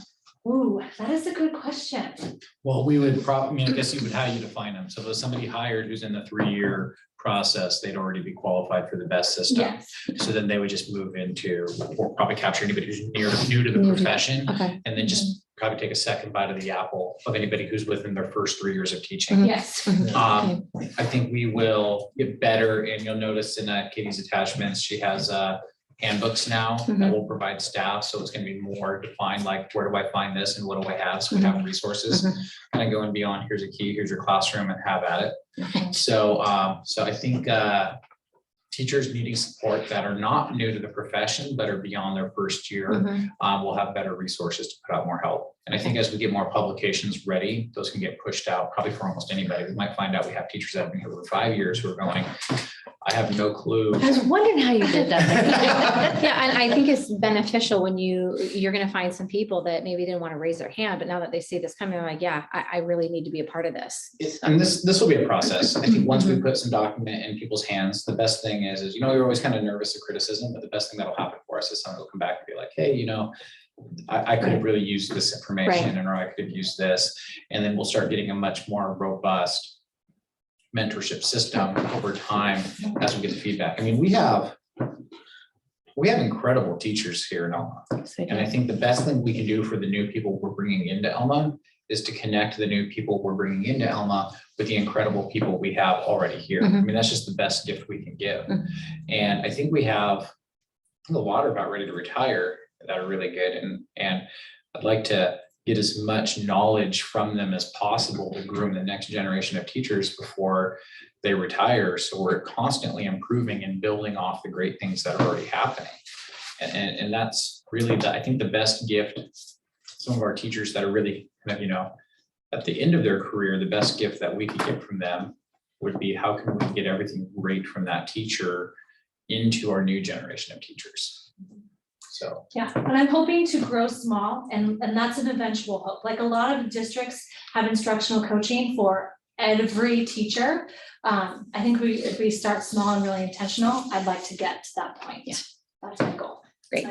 Ooh, that is a good question. Well, we would probably, I guess how you define them. So if there's somebody hired who's in the 3-year process, they'd already be qualified for the best system. Yes. So then they would just move into, or probably capture anybody who's new to the profession. Okay. And then just probably take a second bite of the apple of anybody who's within their first 3 years of teaching. Yes. I think we will get better, and you'll notice in Katie's attachments, she has handbooks now that will provide staff. So it's going to be more defined, like, where do I find this and what do I have? So we have resources kind of going beyond, here's a key, here's your classroom, and have at it. So I think teachers needing support that are not new to the profession, but are beyond their first year, will have better resources to put out more help. And I think as we get more publications ready, those can get pushed out probably for almost anybody. We might find out we have teachers that have been here for 5 years who are going, I have no clue. I was wondering how you did that. Yeah, and I think it's beneficial when you're gonna find some people that maybe didn't want to raise their hand, but now that they see this coming, they're like, yeah, I really need to be a part of this. And this will be a process. I think once we put some document in people's hands, the best thing is, you're always kind of nervous of criticism, but the best thing that'll happen for us is someone will come back and be like, hey, I could have really used this information, or I could have used this. And then we'll start getting a much more robust mentorship system over time as we get the feedback. I mean, we have incredible teachers here in Elma. And I think the best thing we can do for the new people we're bringing into Elma is to connect the new people we're bringing into Elma with the incredible people we have already here. I mean, that's just the best gift we can give. And I think we have a lot are about ready to retire that are really good. And I'd like to get as much knowledge from them as possible to groom the next generation of teachers before they retire. So we're constantly improving and building off the great things that are already happening. And that's really, I think, the best gift. Some of our teachers that are really kind of, at the end of their career, the best gift that we could get from them would be, how can we get everything great from that teacher into our new generation of teachers? So. Yeah, and I'm hoping to grow small, and that's an eventual hope. Like, a lot of districts have instructional coaching for every teacher. I think if we start small and really intentional, I'd like to get to that point. Yeah. That's my goal. Great.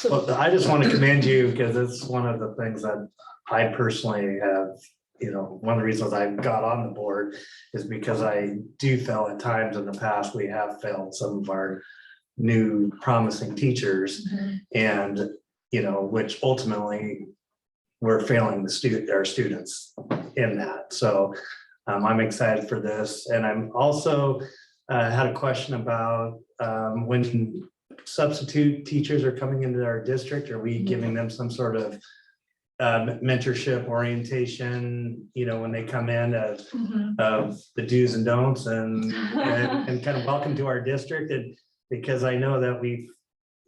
Well, I just want to commend you, because it's one of the things that I personally have, one of the reasons I got on the board is because I do feel at times in the past, we have failed some of our new promising teachers, and which ultimately we're failing our students in that. So I'm excited for this. And I'm also had a question about when substitute teachers are coming into our district, are we giving them some sort of mentorship orientation, when they come in, of the do's and don'ts, and kind of welcome to our district? And because I know that we've,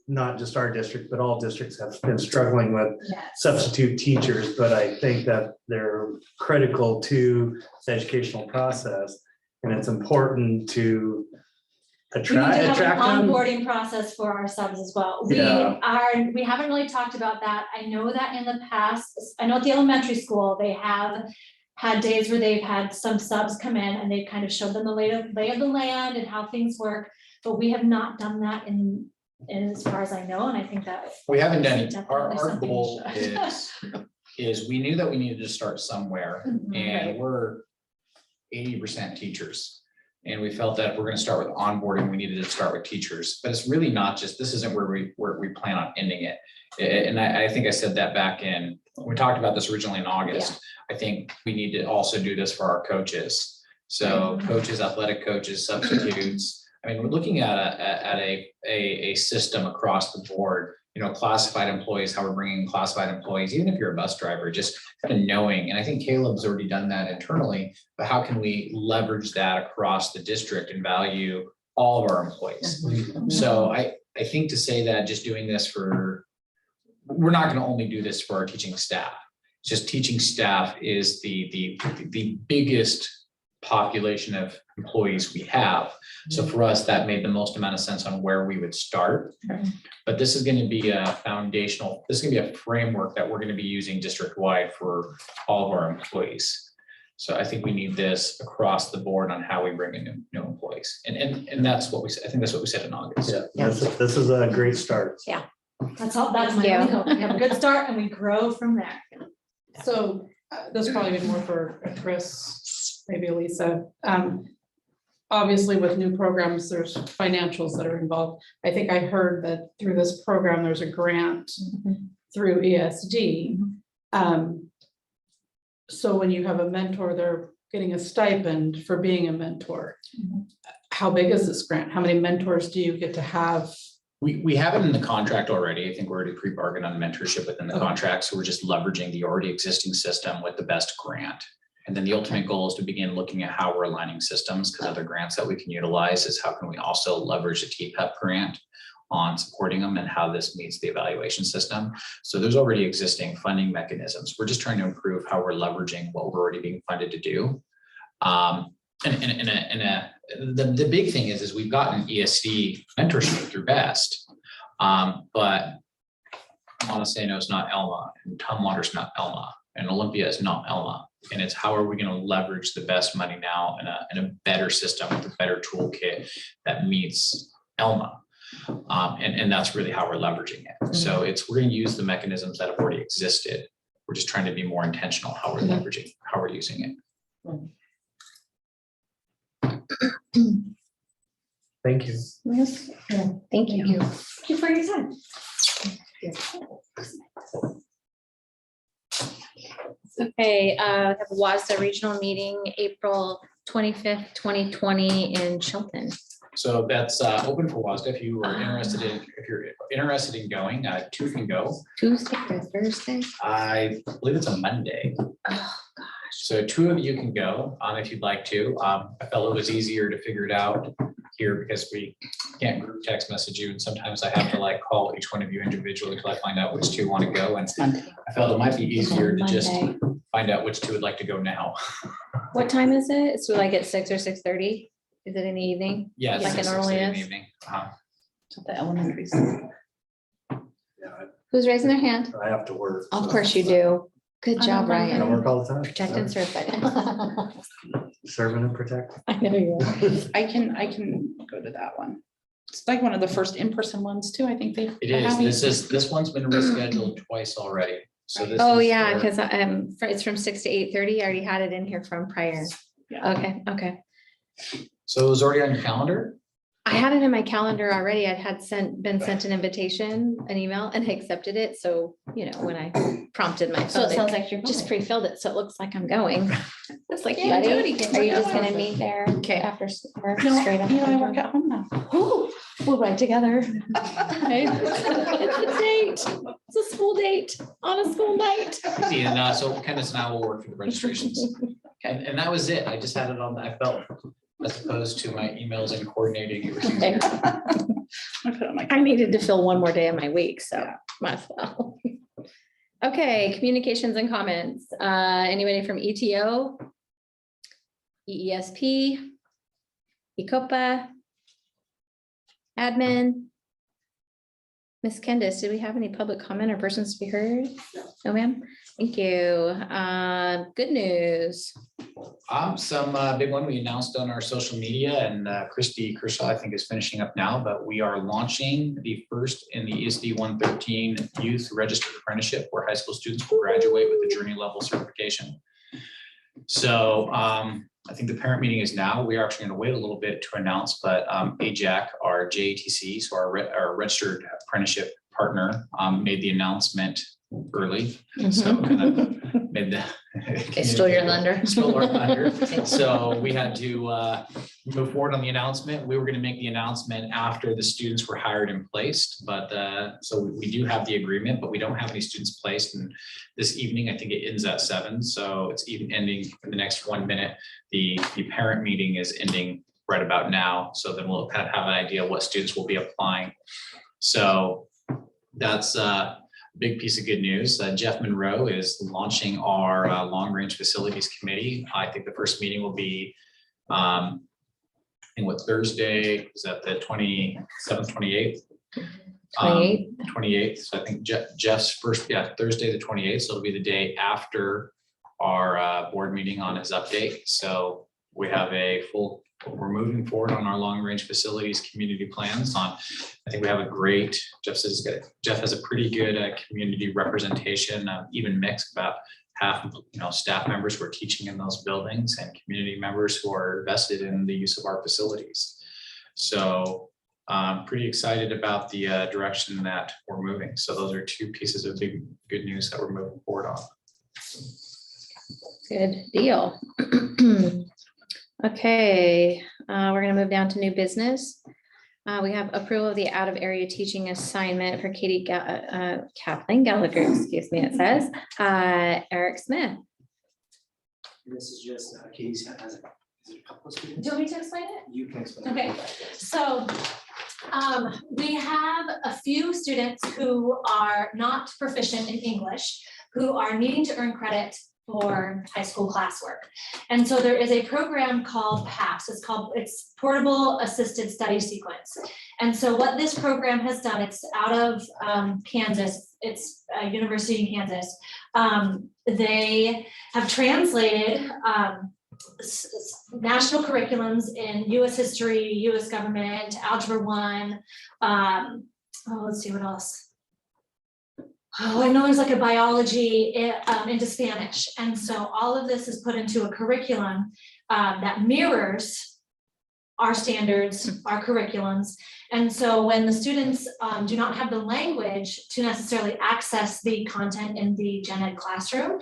not just our district, but all districts have been struggling with substitute teachers, but I think that they're critical to the educational process, and it's important to We need to have attract an them. onboarding process for our subs as well. We haven't really talked about that. I know that in the past, I know at the elementary school, they have had days where they've had some subs come in and they've kind of showed them the lay of the land and how things work, but we have not done that in as far as I know, and I think that We haven't done it. definitely Our something we goal should. is we knew that we needed to start somewhere, Mhm, and right. we're 80% teachers. And we felt that if we're going to start with onboarding, we needed to start with teachers. But it's really not just, this isn't where we plan on ending it. And I think I said that back when we talked about this originally in August. I think we need to also do this for our coaches. So coaches, athletic coaches, substitutes. I mean, we're looking at a system across the board, classified employees, how we're bringing classified employees, even if you're a bus driver, just kind of knowing. And I think Caleb's already done that internally, but how can we leverage that across the district and value all of our employees? So I think to say that just doing this we're not going to only do this for our teaching staff. Just teaching staff is the biggest population of employees we have. So for us, that made the most amount of sense on where we would start. But this is going to be a foundational, this is going to be a framework that we're going to be using district-wide for all of our employees. So I think we need this across the board on how we bring in new employees. And that's what we said. I think that's what we said in August. Yeah, this is a great start. Yeah. That's my only hope. We have a good start and we grow from there. So this will probably be more for Chris, maybe Lisa. Obviously with new programs, there's financials that are involved. I think I heard that through this program, there's a grant through ESD. So when you have a mentor, they're getting a stipend for being a mentor. How big is this grant? How many mentors do you get to have? We have it in the contract already. I think we're already pre-bargained on mentorship within the contract. So we're just leveraging the already existing system with the best grant. And then the ultimate goal is to begin looking at how we're aligning systems, because other grants that we can utilize is how can we also leverage a TPEP grant on supporting them and how this meets the evaluation system. So there's already existing funding mechanisms. We're just trying to improve how we're leveraging what we're already being funded to do. And in a the big thing is we've gotten ESD mentorship through BEST. But Montesano is not Elma, and Tumwater's not Elma, and Olympia is not Elma. And it's how are we going to leverage the BEST money now in a better system with a better toolkit that meets Elma. And that's really how we're leveraging it. So we're going to use the mechanisms that have already existed. We're just trying to be more intentional how we're leveraging, how we're using it. Thank you. Yes. Thank you. Thank you for your time. Okay, we have WASDA regional meeting, April 25th, 2020 in Shelton. So that's open for WASDA. If you're interested in going, 2 can go. Tuesday or Thursday? I believe it's a Monday. Oh, gosh. So 2 of you can go if you'd like to. I felt it was easier to figure it out here because we can't group text message you. And sometimes I have to like call each one of you individually till I find out which 2 want to go. And I felt it might be easier to just find out which 2 would like to go now. What time is it? So like at 6 or 6:30? Is it in the evening? Yeah. Like it 6:30 normally in the is? evening. The elementary school. Yeah, Who's raising their hand? I have to work. Of so- course you do. Good I job, know, I Ryan. work all the time. Protect and serve. Serving and protect. I know you are. I can go to that one. It's like one of the first in-person ones too. I think they. It is. This one's been rescheduled twice already. So this Oh, is yeah, for- because it's from 6 to 8:30. I already had it in here from prior. Yeah. Okay. So it was already on your calendar? I had it in my calendar already. Been sent an invitation, an email, and I accepted it. So, when I prompted my So it phone, sounds like you're just pre-filled it. So it looks like I'm going. Looks like Buddy, you Jody can are you go. just gonna meet there? Okay. After or No, straight after? I work at home now. Oh, we'll ride together. Okay. It's a date. It's a school date on a school night. Easy, and so Candace and I will work through the registrations. And that was it. I just had it on, I felt, as opposed to my emails and coordinating, it was easier. I needed to fill one more day of my week, so might as well. Okay, communications and comments. Anybody from ETO? EESP? ECOPA? Admin? Miss Candace, did we have any public comment or persons to be heard? No, ma'am. Thank you. Good news. Some big one we announced on our social media, and Christy Kershaw, I think, is finishing up now, but we are launching the first in the ESD 113 Youth Registered Apprenticeship, where high school students will graduate with a journey level certification. So I think the parent meeting is now. We are actually going to wait a little bit to announce, but AJAC, our JATC, so our registered apprenticeship partner, made the announcement early. So kind of made the. They stole your thunder. Stole our thunder. So we had to move forward on the announcement. We were going to make the announcement after the students were hired and placed, but so we do have the agreement, but we don't have any students placed. And this evening, I think it ends at 7. So it's even ending in the next 1 minute. The parent meeting is ending right about now. So then we'll kind of have an idea what students will be applying. So that's big piece of good news. Jeff Monroe is launching our long range facilities committee. I think the first meeting will be in Thursday, is that the 27th, 28th? 28th. So I think Jeff's first, Thursday, the 28th. So it'll be the day after our board meeting on his update. So we have we're moving forward on our long range facilities community plans on. I think we have a great, Jeff has a pretty good community representation, even mix, about half, staff members who are teaching in those buildings and community members who are vested in the use of our facilities. So I'm pretty excited about the direction that we're moving. So those are 2 pieces of big good news that we're moving forward on. Good deal. Okay, we're gonna move down to new business. We have approval of the out of area teaching assignment for Kathleen Gallagher, excuse me, it says, Eric Smith. This is just Katie's has it. Is it a couple of students? Do you want me to explain it? You can explain. Okay. it. So we have a few students who are not proficient in English, who are needing to earn credit for high school classwork. And so there is a program called PASS. It's Portable Assisted Study Sequence. And so what this program has done, it's out of Kansas, it's a university in Kansas. They have translated national curriculums in US history, US government, Algebra 1. Let's see what else. I know there's like a biology into Spanish. And so all of this is put into a curriculum that mirrors our standards, our curriculums. And so when the students do not have the language to necessarily access the content in the gen ed classroom,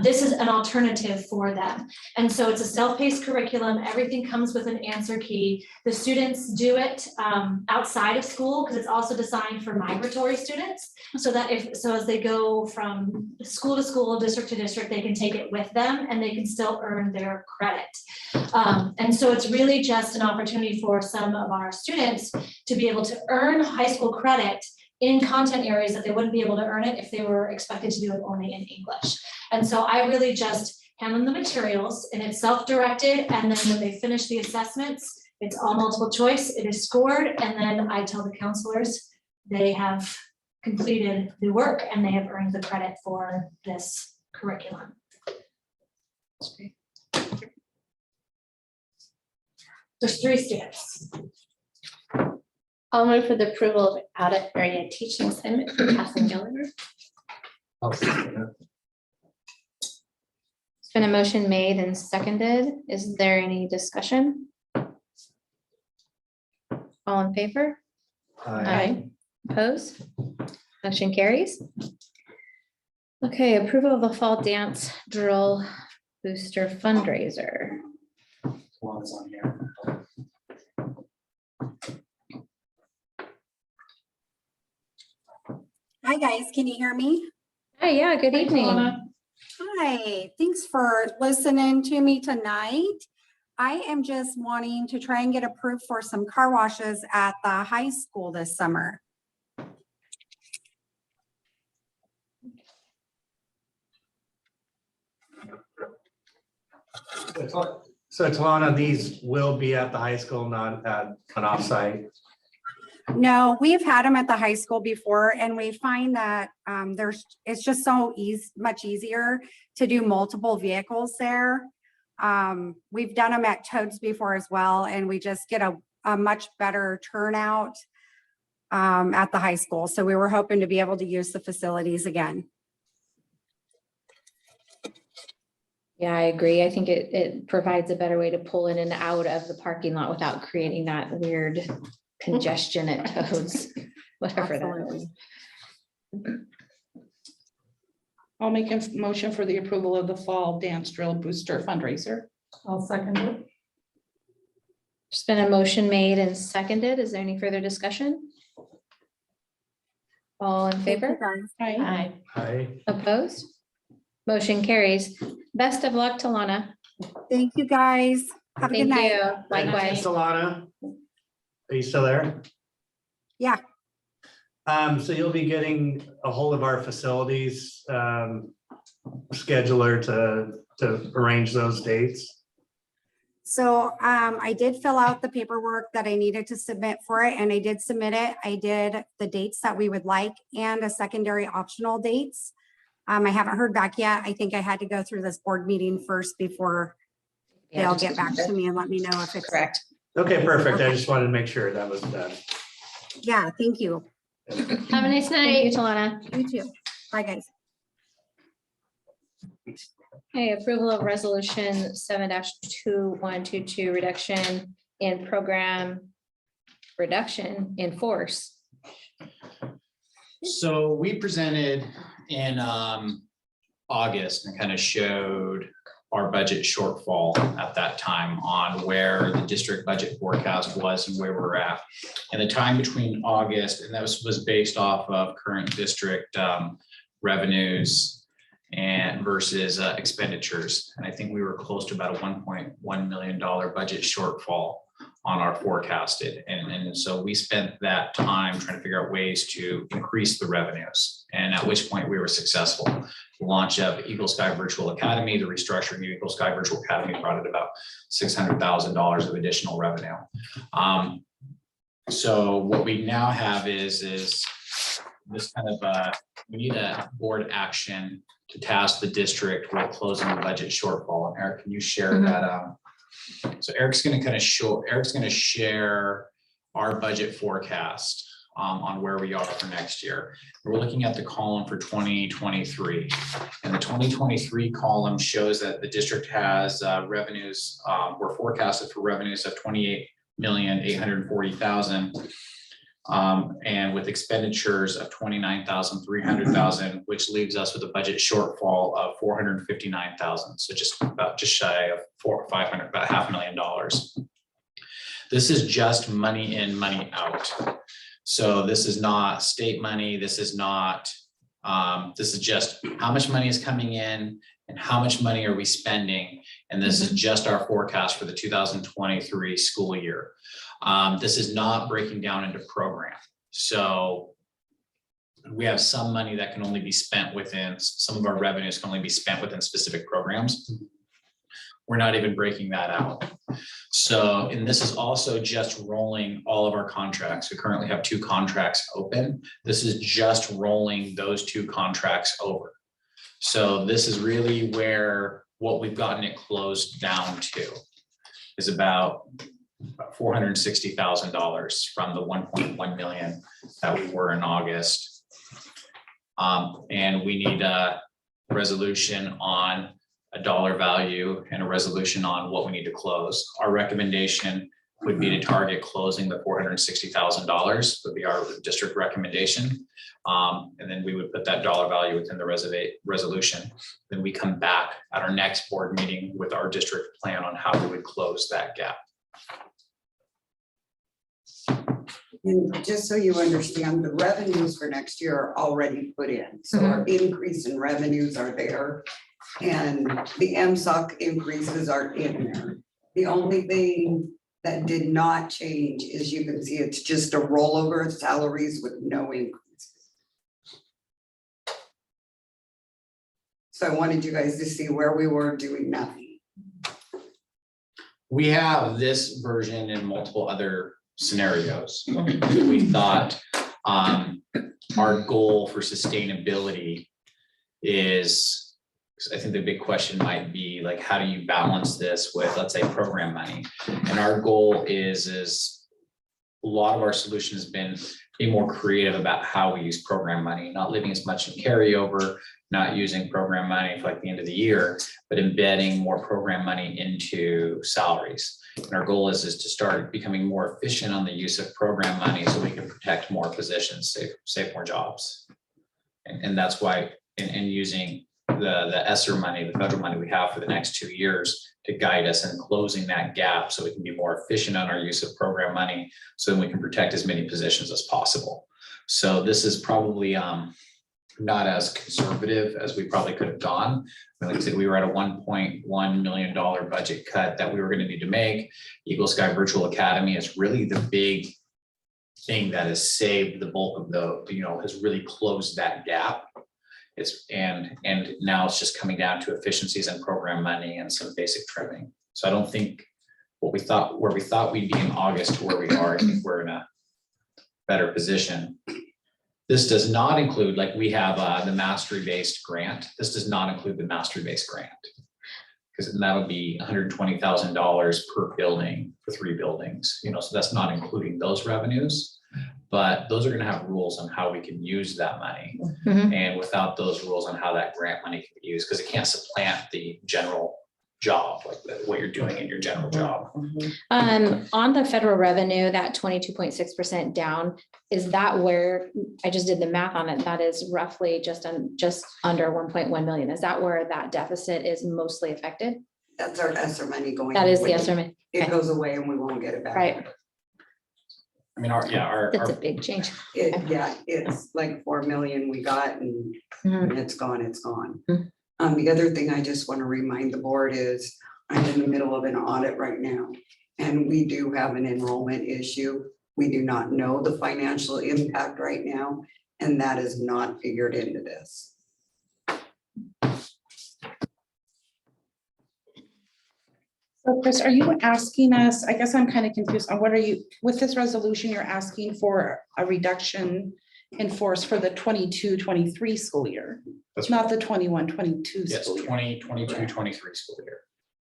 this is an alternative for them. And so it's a self-paced curriculum. Everything comes with an answer key. The students do it outside of school because it's also designed for migratory students. So that as they go from school to school, district to district, they can take it with them and they can still earn their credit. And so it's really just an opportunity for some of our students to be able to earn high school credit in content areas that they wouldn't be able to earn it if they were expected to do it only in English. And so I really just hand them the materials and it's self-directed. And then when they finish the assessments, it's all multiple choice, it is scored. And then I tell the counselors they have completed the work and they have earned the credit for this curriculum. There's 3 students. I'll move for the approval of audit area teaching assignment for Kathleen Gallagher. I'll second it. It's been a motion made and seconded. Is there any discussion? All in favor? Aye. Opposed? Motion carries. Okay, approval of the fall dance drill booster fundraiser. One's on here. Hi, guys. Can you hear me? Hi, yeah, good evening. Hi, thanks for listening to me tonight. I am just wanting to try and get approved for some car washes at the high school this summer. So Talana, these will be at the high school, not at an offsite. No, we've had them at the high school before, and we find that it's just so much easier to do multiple vehicles there. We've done them at Toads before as well, and we just get a much better turnout at the high school. So we were hoping to be able to use the facilities again. Yeah, I agree. I think it provides a better way to pull in and out of the parking lot without creating that weird congestion at Toads, whatever that is. I'll make a motion for the approval of the fall dance drill booster fundraiser. I'll second it. There's been a motion made and seconded. Is there any further discussion? All in favor? Aye. Aye. Opposed? Motion carries. Best of luck, Talana. Thank you, guys. Have a good Thank night. you. Likewise. Thanks, Talana. Are you still there? Yeah. So you'll be getting a hold of our facilities scheduler to arrange those dates. So I did fill out the paperwork that I needed to submit for it, and I did submit it. I did the dates that we would like and a secondary optional dates. I haven't heard back yet. I think I had to go through this board meeting first before they'll get back to me and let me know if it's correct. Okay, perfect. I just wanted to make sure that was done. Yeah, thank you. Have a nice night. Thank you, Talana. You too. Bye, guys. Okay, approval of resolution 7-2122 reduction in program reduction in force. So we presented in August and kind of showed our budget shortfall at that time on where the district budget forecast was and where we're at. And the time between August, and that was based off of current district revenues and versus expenditures. And I think we were close to about a $1.1 million budget shortfall on our forecasted. And so we spent that time trying to figure out ways to increase the revenues. And at which point we were successful. The launch of Eagle Sky Virtual Academy, the restructuring of Eagle Sky Virtual Academy brought it about $600,000 of additional revenue. So what we now have is this kind of, we need a board action to task the district with closing the budget shortfall. And Eric, can you share that? So Eric's going to share our budget forecast on where we are for next year. We're looking at the column for 2023, and the 2023 column shows that the district has revenues. We're forecasted for revenues of $28,840,000. And with expenditures of $29,300,000, which leaves us with a budget shortfall of $459,000. So just shy of $500,000, about $500,000. This is just money in, money out. So this is not state money. This is not. This is just how much money is coming in and how much money are we spending. And this is just our forecast for the 2023 school year. This is not breaking down into program. So we have some money that can only be spent within, some of our revenues can only be spent within specific programs. We're not even breaking that out. So, and this is also just rolling all of our contracts. We currently have 2 contracts open. This is just rolling those 2 contracts over. So this is really where what we've gotten it closed down to is about $460,000 from the 1.1 million that we were in August. And we need a resolution on a dollar value and a resolution on what we need to close. Our recommendation would be to target closing the $460,000 would be our district recommendation. And then we would put that dollar value within the resolution. Then we come back at our next board meeting with our district plan on how we would close that gap. And just so you understand, the revenues for next year are already put in. So our increase in revenues are there. And the MSOC increases are in there. The only thing that did not change is, you can see, it's just a rollover of salaries with no increases. So I wanted you guys to see where we were doing nothing. We have this version in multiple other scenarios. We thought our goal for sustainability is, I think the big question might be like, how do you balance this with, let's say, program money? And our goal is a lot of our solution has been being more creative about how we use program money, not leaving as much in carryover, not using program money for like the end of the year, but embedding more program money into salaries. And our goal is to start becoming more efficient on the use of program money so we can protect more positions, save more jobs. And that's why in using the ESSER money, the federal money we have for the next 2 years to guide us in closing that gap so we can be more efficient on our use of program money so then we can protect as many positions as possible. So this is probably not as conservative as we probably could have gone. Like I said, we were at a $1.1 million budget cut that we were going to need to make. Eagle Sky Virtual Academy is really the big thing that has saved the bulk of the, has really closed that gap. And now it's just coming down to efficiencies and program money and some basic trimming. So I don't think where we thought we'd be in August to where we are, I think we're in a better position. This does not include, like we have the mastery-based grant. This does not include the mastery-based grant, because that would be $120,000 per building for 3 buildings, so that's not including those revenues. But those are going to have rules on how we can use that money. And without those rules on how that grant money can be used, because it can't supplant the general job, like what you're doing in your general job. On the federal revenue, that 22.6% down, is that where, I just did the math on it, that is roughly just under 1.1 million. Is that where that deficit is mostly affected? That's our ESSER money going. That is away. the ESSER money. It goes away and we won't get it back. Right. I mean, That's a big change. It's like 4 million we got and it's gone. The other thing I just want to remind the board is I'm in the middle of an audit right now. And we do have an enrollment issue. We do not know the financial impact right now, and that is not figured into this. So Chris, are you asking us, I guess I'm kind of confused on what are you, with this resolution, you're asking for a reduction in force for the 22-23 school year, That's not the 21-22 Yes, school year. 2022-23 school year.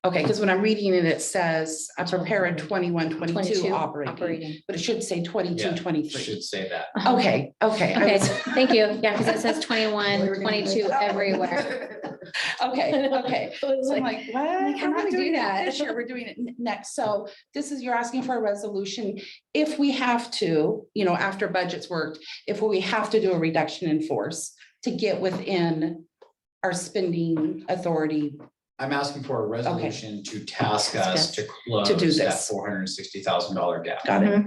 Okay, because when I'm reading it, it says, I prepare a 21-22 22 operating, but it should say Yeah, 22-23. should say that. Okay, okay. I Okay, was- thank you. Yeah, because it says 21, 22 everywhere. Okay, okay. So I'm like, what? like, how We're not do we do doing it that? this year, we're doing it next. So this is, you're asking for a resolution. If we have to, you know, after budget's worked, if we have to do a reduction in force to get within our spending authority. I'm asking for a resolution to task us to To close do that this. $460,000 gap. Got it.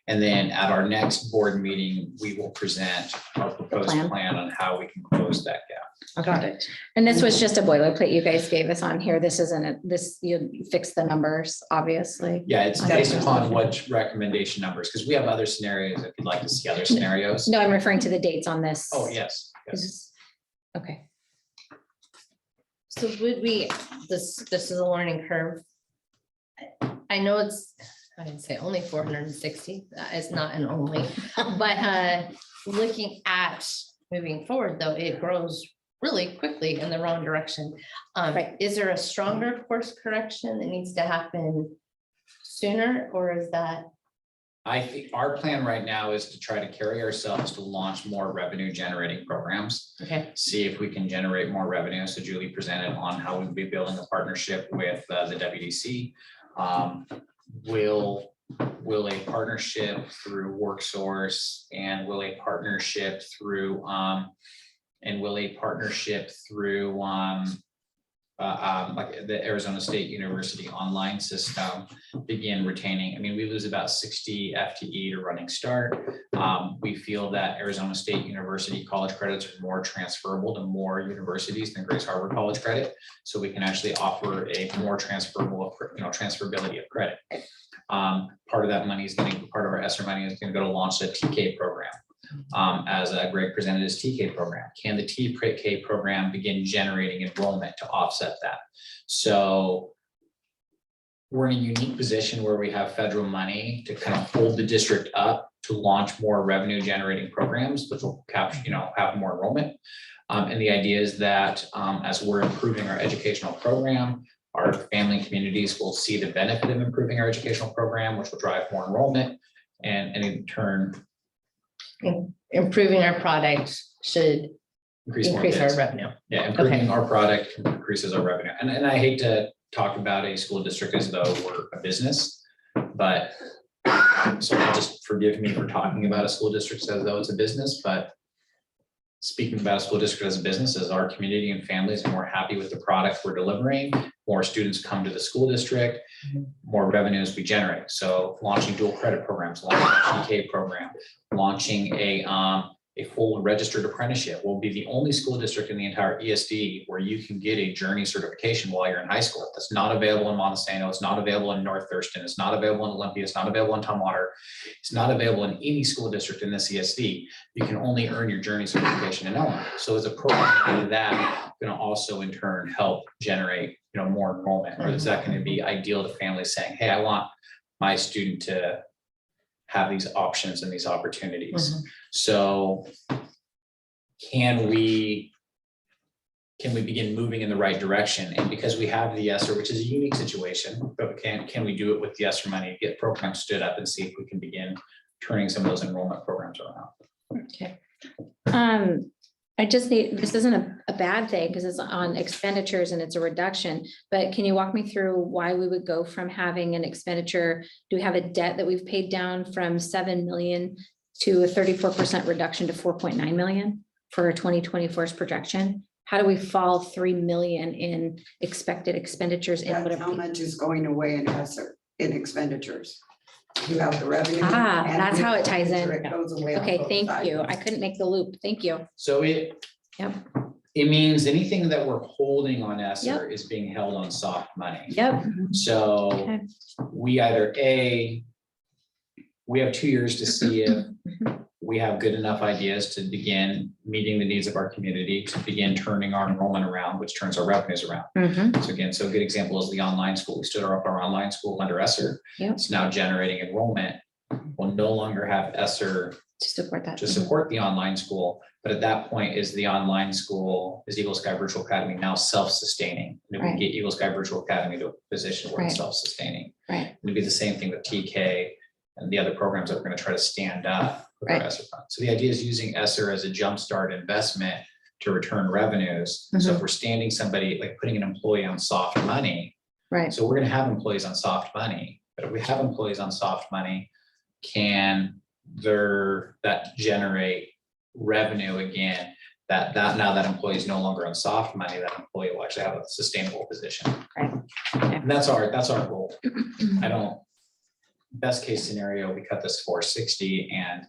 And then at our next board meeting, we will present our proposed plan. plan on how we can close that gap. Got it. And this was just a boilerplate you guys gave us on here. This isn't, this, you fix the numbers, obviously. Yeah, it's based upon what recommendation numbers, because we have other scenarios if you'd like to see other scenarios. No, I'm referring to the dates on this. Oh, yes. yes. Okay. So would we, this is a learning curve. I know it's, I didn't say only 460, that is not an only, but looking at moving forward, though, it grows really quickly in the wrong direction. Right. Is there a stronger course correction that needs to happen sooner, or is that? I think our plan right now is to try to carry ourselves to launch more revenue generating programs. Okay. See if we can generate more revenue. So Julie presented on how we'll be building a partnership with the WDC. Will a partnership through WorkSource and will a partnership through like the Arizona State University online system begin retaining? I mean, we lose about 60 FTE to running start. We feel that Arizona State University college credits are more transferable to more universities than Grace Harbor College credit. So we can actually offer a more transferable, transferability of credit. Part of that money is part of our ESSER money is going to go to launch the TK program. As Greg presented his TK program. Can the TK program begin generating enrollment to offset that? So we're in a unique position where we have federal money to kind of hold the district up to launch more revenue generating programs, which will capture, have more enrollment. And the idea is that as we're improving our educational program, our family and communities will see the benefit of improving our educational program, which will drive more enrollment and in turn, Improving our product should increase our bids. revenue. Yeah, improving our product increases our revenue. And I hate to talk about a school district as though we're a business, but so just forgive me for talking about a school district as though it's a business, but speaking about a school district as a business, as our community and families are more happy with the product we're delivering, more students come to the school district, more revenues we generate. So launching dual credit programs, launching a TK program, launching a full registered apprenticeship. We'll be the only school district in the entire ESD where you can get a Journey certification while you're in high school. That's not available in Montesano. It's not available in North Thurston. It's not available in Olympia. It's not available in Tumwater. It's not available in any school district in this ESD. You can only earn your Journey certification in Elma. So as a program like that, going to also in turn help generate more enrollment, or is that going to be ideal to families saying, hey, I want my student to have these options and these opportunities. So can we begin moving in the right direction? And because we have the ESSER, which is a unique situation, but can we do it with the ESSER money, get programs stood up and see if we can begin turning some of those enrollment programs around? Okay. I just need, this isn't a bad thing because it's on expenditures and it's a reduction, but can you walk me through why we would go from having an expenditure? Do we have a debt that we've paid down from 7 million to a 34% reduction to 4.9 million for our 2024's projection? How do we fall 3 million in expected expenditures? That's how much is going away in ESSER in expenditures. You have the revenue. and That's how it ties in. It goes away on Okay, both thank sides. you. I couldn't make the loop. Thank you. So It means anything that we're holding on ESSER is being held on soft money. Yep. So Okay. we either we have 2 years to see if we have good enough ideas to begin meeting the needs of our community, to begin turning our enrollment around, which turns our revenues around. So again, so a good example is the online school. We stood up our online school under ESSER. It's now generating enrollment. We'll no longer have ESSER To support that. to support the online school. But at that point, is the online school, is Eagle Sky Virtual Academy now self-sustaining? And if we Right. get Eagle Sky Virtual Academy to a position where it's Right. self-sustaining. Right. It'd be the same thing with TK and the other programs that we're gonna try to stand up with our Right. ESSER fund. So the idea is using ESSER as a jumpstart investment to return revenues. So if we're standing somebody, like putting an employee on soft money, Right. so we're gonna have employees on soft money, but if we have employees on soft money, can that generate revenue again? That now that employee is no longer on soft money, that employee will actually have a sustainable position. Right. And that's our goal. Best case scenario, we cut this 460 and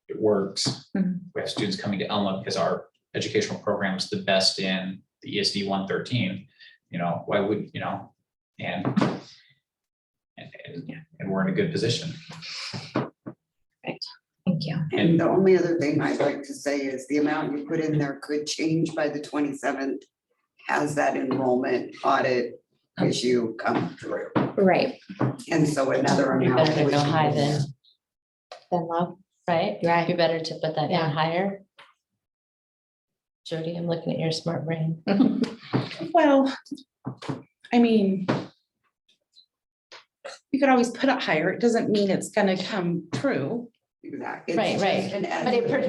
it works. We have students coming to Elma because our educational program is the best in the ESD 113. Why would, and we're in a good position. Right. Thank you. And the only other thing I'd like to say is the amount you put in there could change by the 27th as that enrollment audit issue come through. Right. And so another You're amount. better to would go be- high then, Low. right? Right. You're better to put that Yeah. down higher. Jody, I'm looking at your smart brain. Well, I mean, you could always put it higher. It doesn't mean it's gonna come true. Exactly. Right, It's right. just an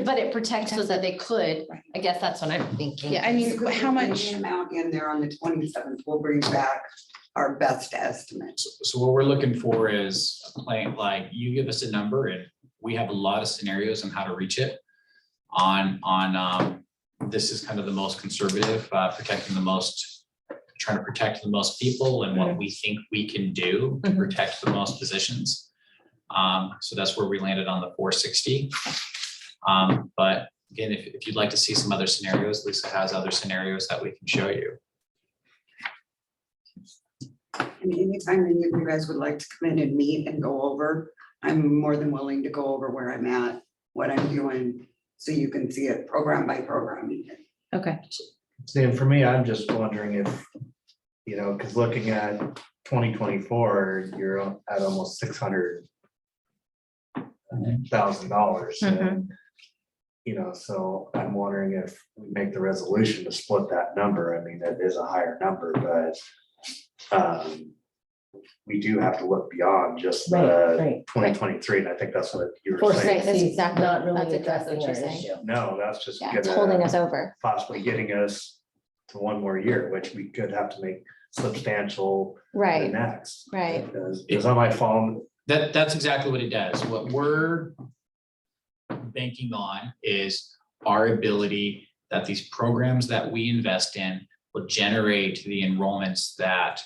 But it protects so that they could, I guess that's what I'm thinking. Yeah, I mean, estimate. how much? The amount in there on the 27th, we'll bring back our best estimate. So what we're looking for is a plan, like you give us a number and we have a lot of scenarios on how to reach it. This is kind of the most conservative, trying to protect the most people and what we think we can do to protect the most positions. So that's where we landed on the 460. But again, if you'd like to see some other scenarios, Lisa has other scenarios that we can show you. And anytime any of you guys would like to come in and meet and go over, I'm more than willing to go over where I'm at, what I'm doing, so you can see it program by program even. Okay. See, and for me, I'm just wondering if, because looking at 2024, you're at almost $600,000. So I'm wondering if we make the resolution to split that number. I mean, that is a higher number, but we do have to look beyond just the 2023, and I think that's what you were saying. Exactly. Not really That's exactly addressing what our you're saying. issue. No, that's just Yeah, it's holding us over. possibly getting us to one more year, which we could have to make substantial the Right. next. Right. Because on my phone, That's exactly what it does. What we're banking on is our ability that these programs that we invest in will generate the enrollments that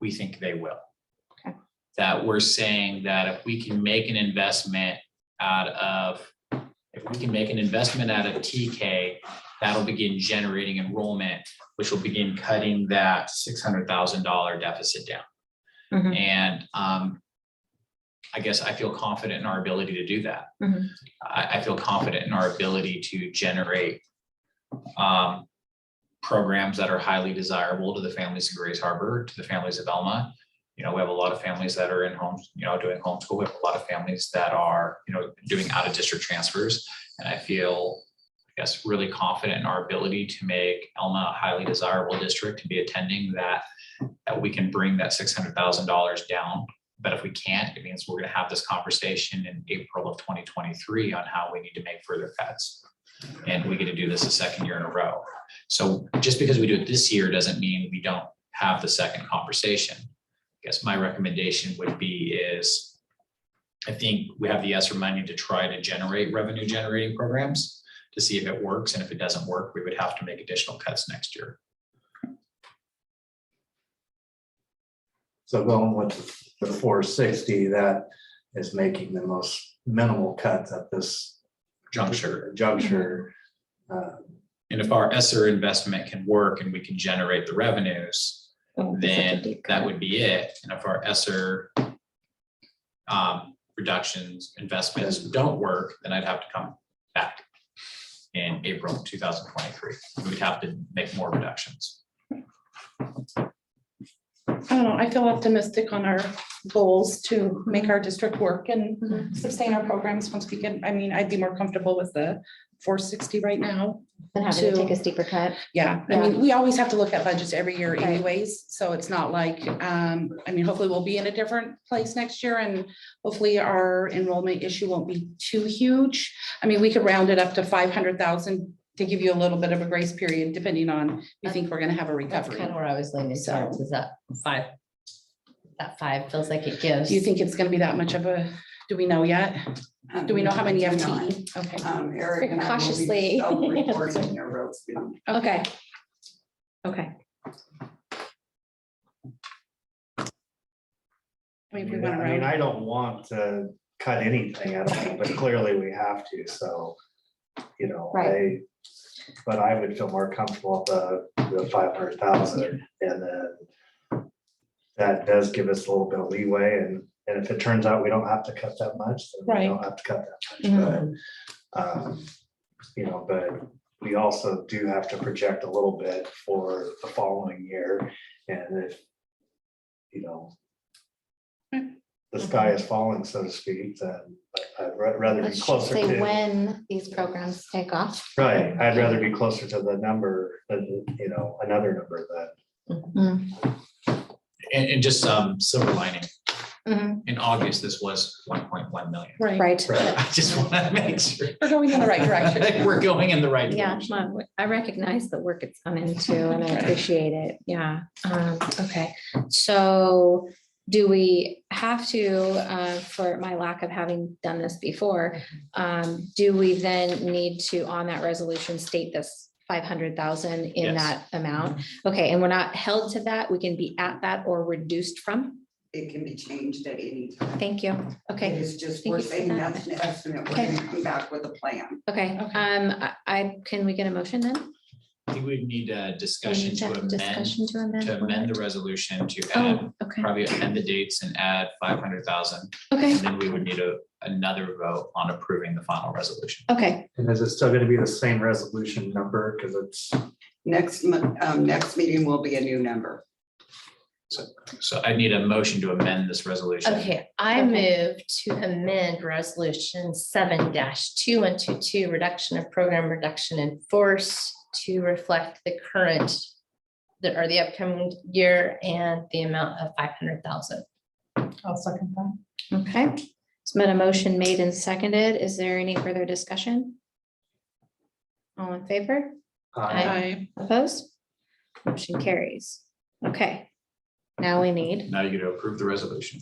we think they will. Okay. That we're saying that if we can make an investment out of TK, that'll begin generating enrollment, which will begin cutting that $600,000 deficit down. And I guess I feel confident in our ability to do that. I feel confident in our ability to generate programs that are highly desirable to the families of Grays Harbor, to the families of Elma. We have a lot of families that are in homes, doing homeschool. We have a lot of families that are, doing out of district transfers. And I feel, really confident in our ability to make Elma a highly desirable district to be attending, that we can bring that $600,000 down. But if we can't, it means we're going to have this conversation in April of 2023 on how we need to make further cuts. And we get to do this a second year in a row. So just because we do it this year doesn't mean we don't have the second conversation. I guess my recommendation would be is, I think we have the ESSER money to try to generate revenue generating programs to see if it works. And if it doesn't work, we would have to make additional cuts next year. so going with the 460, that is making the most minimal cuts at this juncture. And if our ESSER investment can work and we can generate the revenues, Oh, that's such a then deep that cut. would be it. And if our ESSER reductions, investments don't work, then I'd have to come back in April 2023. We'd have to make more reductions. I don't know, I feel optimistic on our goals to make our district work and sustain our programs once we get, I mean, I'd be more comfortable with the 460 right now. And having to to- take a steeper cut. Yeah, I mean, we always have to look at budgets every year anyways, so it's not like, I mean, hopefully we'll be in a different place next year and hopefully our enrollment issue won't be too huge. I mean, we could round it up to 500,000 to give you a little bit of a grace period, depending on, if you think we're gonna have a That's recovery. kind of where I was leaning So- towards, is that 5. That 5 feels like it gives. Do you think it's gonna be that much of a, do we know yet? Do we know how many I do not. FTE? Okay. Eric and I will Cautiously. be self-reporting your roads. Okay. Okay. I mean, if we I went mean, around. I don't want to cut anything out of it, but clearly we have to, so, you know, Right. but I would feel more comfortable with the 500,000, and then that does give us a little bit of leeway, and if it turns out we don't have to cut that much, then we Right. don't have to cut that much, but, you know, but we also do have to project a little bit for the following year, and if, you know, the sky is falling, so to speak, then I'd rather be Let's closer say to. when these programs take off. Right, I'd rather be closer to the number than, you know, another number than. And just some silver lining. Mhm. In August, this was 1.1 million. Right. Right. I just want to make sure. We're going in the right direction. We're going in the right Yeah, direction. well, I recognize the work it's gone into and I appreciate it. Yeah. Okay. So do we have to, for my lack of having done this before, do we then need to, on that resolution, state this 500,000 in Yes. that amount? Okay, and we're not held to that. We can be at that or reduced from? It can be changed at any time. Thank you. Okay. It's just, Thank we're you for saying that. that's an estimate, we're Okay. gonna come back with a plan. Okay, can we get a motion then? I think we need a discussion need to to have discussion to amend to amend what? the resolution to add, Oh, okay, probably amend the dates and add 500,000. okay, And then we would need another vote on approving the final resolution. okay. And is it still gonna be the same resolution number, because it's. Next meeting will be a new number. So I need a motion to amend this resolution. Okay, I move to amend resolution 7-2122, reduction of program reduction in force to reflect the current, or the upcoming year and the amount of 500,000. I'll second that. Okay, it's been a motion made and seconded. Is there any further discussion? All in favor? I, Opposed? Motion carries. Okay. Now we need, Now you get to approve the resolution.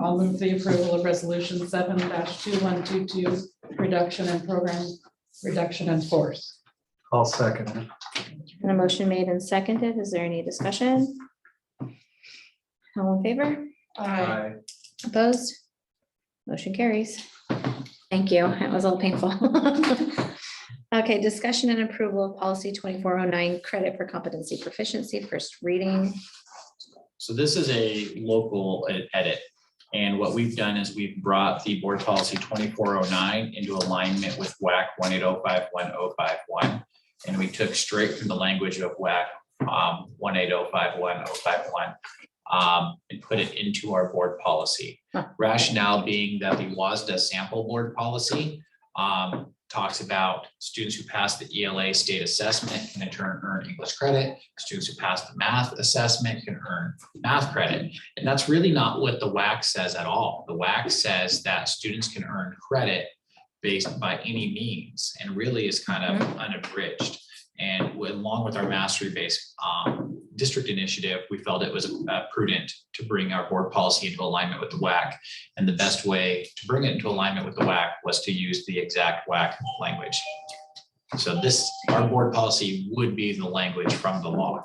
I'll move the approval of resolution 7-2122, reduction in program, reduction in force. I'll second it. and a motion made and seconded. Is there any discussion? All in favor? I, Opposed? Motion carries. Thank you. That was a little painful. Okay, discussion and approval of policy 2409, credit for competency proficiency, first reading. So this is a local edit. And what we've done is we've brought the board policy 2409 into alignment with WAC 18051-051. And we took straight from the language of WAC 18051-051 and put it into our board policy. Rationale being that the WASDA sample board policy talks about students who pass the ELA state assessment can in turn earn English credit. Students who pass the math assessment can earn math credit. And that's really not what the WAC says at all. The WAC says that students can earn credit based by any means and really is kind of unabridged. And along with our mastery-based district initiative, we felt it was prudent to bring our board policy into alignment with the WAC. And the best way to bring it into alignment with the WAC was to use the exact WAC language. So this, our board policy would be the language from the law.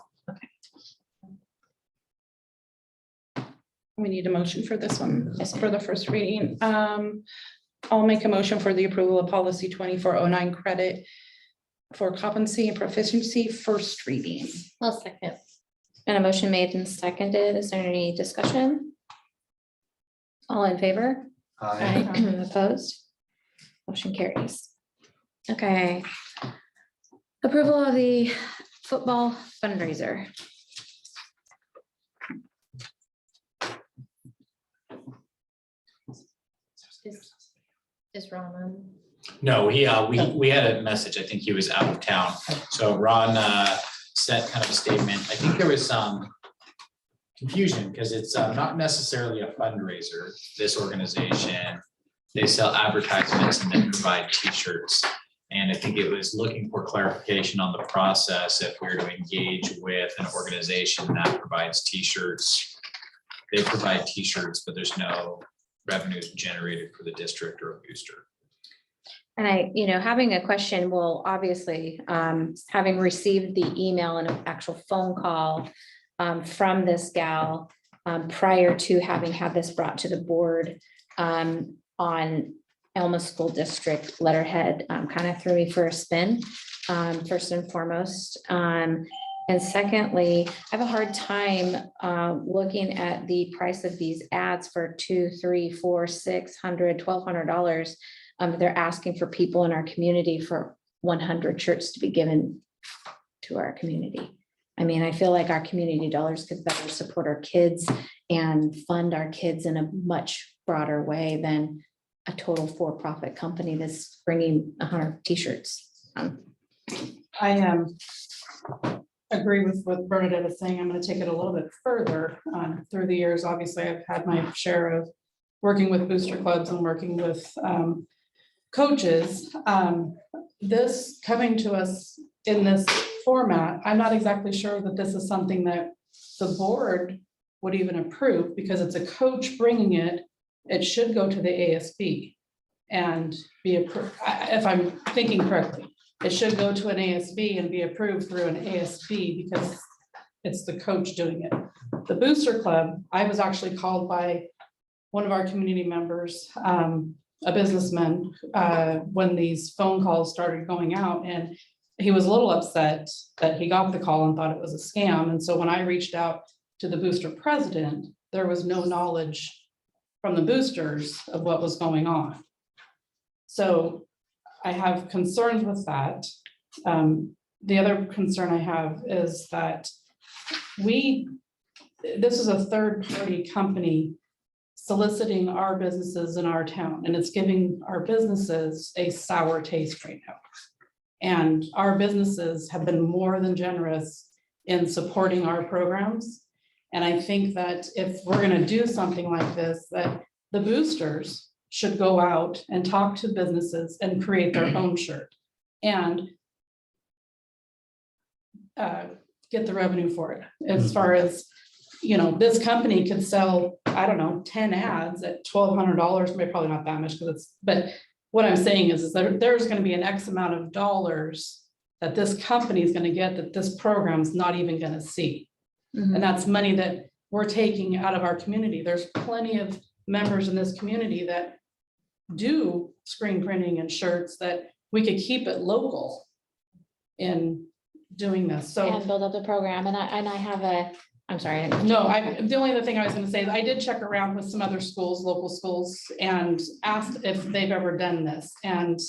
we need a motion for this one, for the first reading. I'll make a motion for the approval of policy 2409 credit for competency and proficiency, first reading. I'll second. And a motion made and seconded. Is there any discussion? All in favor? Opposed? Motion carries. Okay. Approval of the football fundraiser. Is Ron on? No, we had a message. I think he was out of town. So Ron sent kind of a statement. I think there was some confusion because it's not necessarily a fundraiser. This organization, they sell advertisements and then provide t-shirts. And I think it was looking for clarification on the process if we're to engage with an organization that provides t-shirts. They provide t-shirts, but there's no revenues generated for the district or a booster. And having a question will obviously, having received the email and an actual phone call from this gal prior to having had this brought to the board on Elma School District letterhead, kind of threw me for a spin, first and foremost. And secondly, I have a hard time looking at the price of these ads for $200, $300, $400, $600, $1,200. They're asking for people in our community for 100 shirts to be given to our community. I mean, I feel like our community dollars could better support our kids and fund our kids in a much broader way than a total for-profit company that's bringing 100 t-shirts. I agree with what Bernadette is saying. I'm going to take it a little bit further. Through the years, obviously, I've had my share of working with booster clubs and working with coaches. This coming to us in this format, I'm not exactly sure that this is something that the board would even approve because it's a coach bringing it. It should go to the ASB and be approved. If I'm thinking correctly, it should go to an ASB and be approved through an ASB because it's the coach doing it. The booster club, I was actually called by one of our community members, a businessman, when these phone calls started going out, and he was a little upset that he got the call and thought it was a scam. And so when I reached out to the booster president, there was no knowledge from the boosters of what was going on. So I have concerns with that. The other concern I have is that this is a third-party company soliciting our businesses in our town, and it's giving our businesses a sour taste right now. And our businesses have been more than generous in supporting our programs. And I think that if we're going to do something like this, that the boosters should go out and talk to businesses and create their own shirt and get the revenue for it. As far as, this company could sell, I don't know, 10 ads at $1,200, maybe probably not that much but what I'm saying is that there's going to be an X amount of dollars that this company is going to get that this program's not even going to see. And that's money that we're taking out of our community. There's plenty of members in this community that do screen printing and shirts that we could keep it local in doing this. So And build up the program. And I have I'm sorry. no, the only other thing I was going to say is I did check around with some other schools, local schools, and asked if they've ever done this. And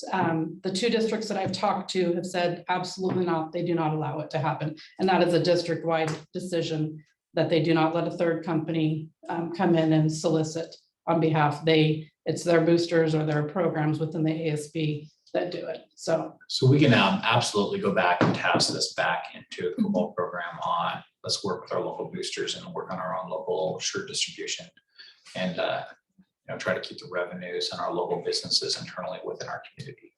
the two districts that I've talked to have said absolutely not. They do not allow it to happen. And that is a district-wide decision that they do not let a third company come in and solicit on behalf. It's their boosters or their programs within the ASB that do it. So we can absolutely go back and task this back into the football program on, let's work with our local boosters and work on our own local shirt distribution and try to keep the revenues and our local businesses internally within our community.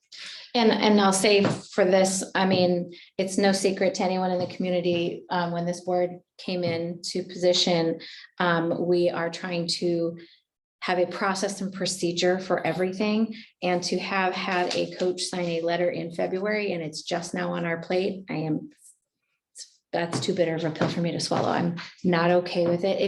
And I'll say for this, I mean, it's no secret to anyone in the community, when this board came into position, we are trying to have a process and procedure for everything, and to have had a coach sign a letter in February and it's just now on our plate, that's too bitter of a pill for me to swallow. I'm not okay with it.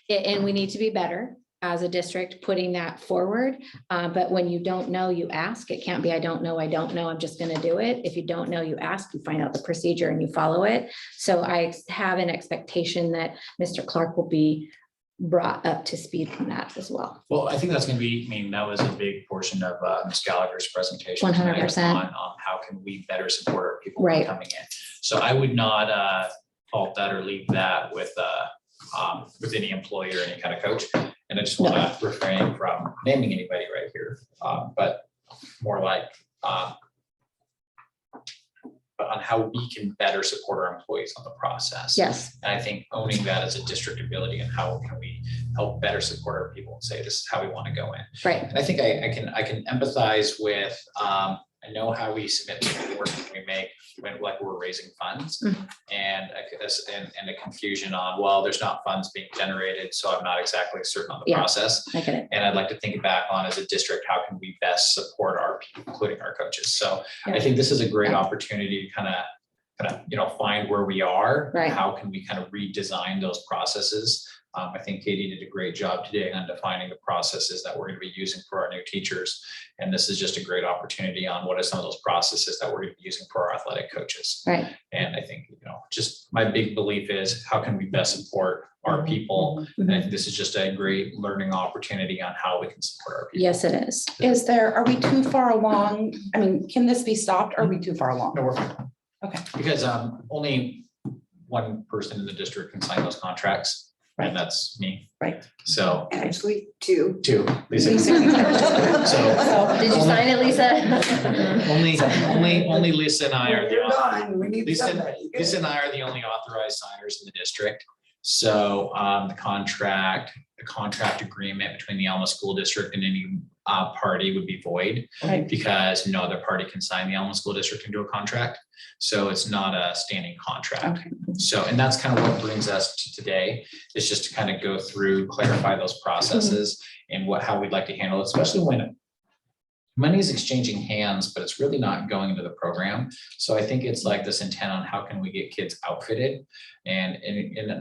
And we need to be better. as a district, putting that forward. But when you don't know, you ask. It can't be, I don't know, I'm just gonna do it. If you don't know, you ask, you find out the procedure and you follow it. So I have an expectation that Mr. Clark will be brought up to speed on that as well. Well, I think that's gonna be, I mean, that was a big portion of Ms. Gallagher's presentation. 100%. tonight On how can we better support our people Right. coming in. So I would not fault that or leave that with any employee or any kind of coach. And I just want to refrain from naming anybody right here, but more like on how we can better support our employees on the process. Yes. And I think owning that as a district ability and how can we help better support our people and say, this is how we want to go in. Right. And I think I can empathize with, I know how we submit paperwork when we make, when like we're raising funds and a confusion on, well, there's not funds being generated, so I'm not exactly certain on the process. I get it. And I'd like to think back on as a district, how can we best support our people, including our coaches? So I think this is a great opportunity to kind of find where we are. Right. How can we kind of redesign those processes? I think Katie did a great job today on defining the processes that we're going to be using for our new teachers. And this is just a great opportunity on what are some of those processes that we're going to be using for our athletic coaches. Right. And I think, just my big belief is how can we best support our people? And I think this is just a great learning opportunity on how we can support our people. Yes, it is. Are we too far along? I mean, can this be stopped? Or are we too far along? No, we're fine. Okay. Because only one person in the district can sign those contracts. And that's me. Right. So. Actually, two. Lisa. Lisa. So. Did you sign it, Lisa? Only Lisa and I are You're gone. We need somebody. Lisa and I are the only authorized signers in the district. So the contract agreement between the Elma School District and any party would be void because no other party can sign the Elma School District into a contract. So it's not a standing contract. Okay. So, and that's kind of what brings us to today, is just to kind of go through, clarify those processes and how we'd like to handle it, especially when money is exchanging hands, but it's really not going into the program. So I think it's like this intent on how can we get kids outfitted, and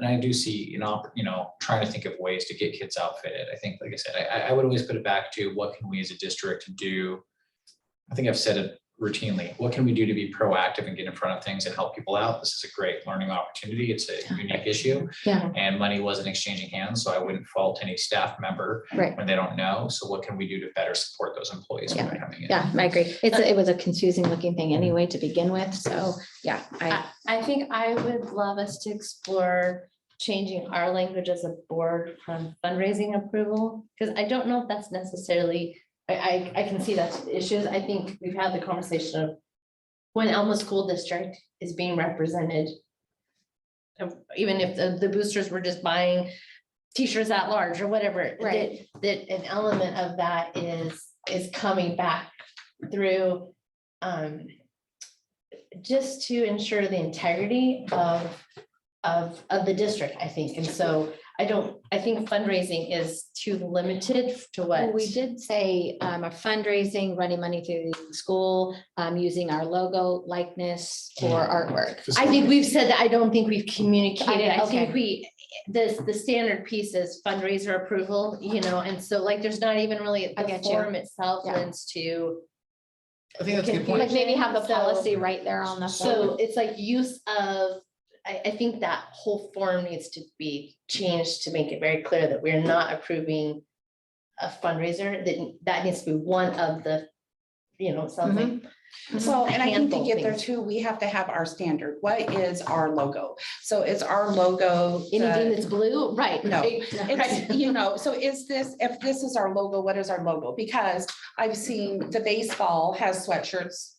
I do see, trying to think of ways to get kids outfitted. I think, like I said, I would always put it back to what can we as a district do. I think I've said it routinely. What can we do to be proactive and get in front of things and help people out? This is a great learning opportunity. It's a unique issue. Yeah. And money wasn't exchanging hands, so I wouldn't fault any staff member when they don't know. So what can we do to better support those employees when they're coming in? Yeah, I agree. It was a confusing looking thing anyway to begin with. So yeah, I think I would love us to explore changing our language as a board from fundraising approval, because I don't know if that's necessarily, I can see that's issues. I think we've had the conversation of when Elma School District is being represented, even if the boosters were just buying t-shirts at large or whatever, that an element of that is coming back through just to ensure the integrity of the district, I think. And so I think fundraising is too limited to what. Well, we did say a fundraising, running money through the school, using our logo, likeness, or artwork. I think we've said that. I don't think we've communicated. I Okay. think the standard piece is fundraiser approval, and so like there's not even really I the get you. form itself Yeah. lends to. I think that's a good point. Like maybe have the So- policy right there on the So form. it's like use of, I think that whole form needs to be changed to make it very clear that we're not approving a fundraiser, that needs to be one of the, something. Well, and I think to handful get there things. too, we have to have our standard. What is our logo? So is our logo? Anything that's blue, right? No, right, it's, so if this is our logo, what is our logo? Because I've seen the baseball has sweatshirts,